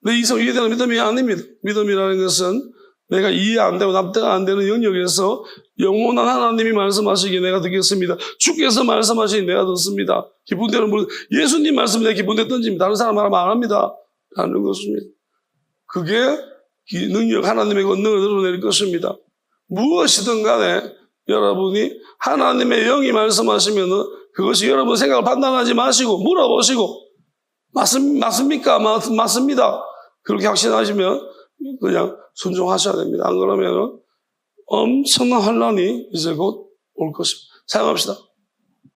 내 이성 이해되는 믿음이 아닙니다. 믿음이라는 것은 내가 이해 안 되고 납득 안 되는 영역에서 영원한 하나님이 말씀하시기에 내가 듣겠습니다. 주께서 말씀하시니 내가 듣습니다. 기쁜 데는 예수님 말씀에 내가 기쁜 데 던집니다. 다른 사람 말하면 안 합니다. 라는 것입니다. 그게 능력, 하나님의 권능을 드러낼 것입니다. 무엇이든 간에 여러분이 하나님의 영이 말씀하시면은 그것이 여러분 생각을 판단하지 마시고 물어보시고 맞습니까? 맞습니다. 그렇게 확신하시면 그냥 순종하셔야 됩니다. 안 그러면 엄청난 환란이 이제 곧 올 것입니다. 사용합시다.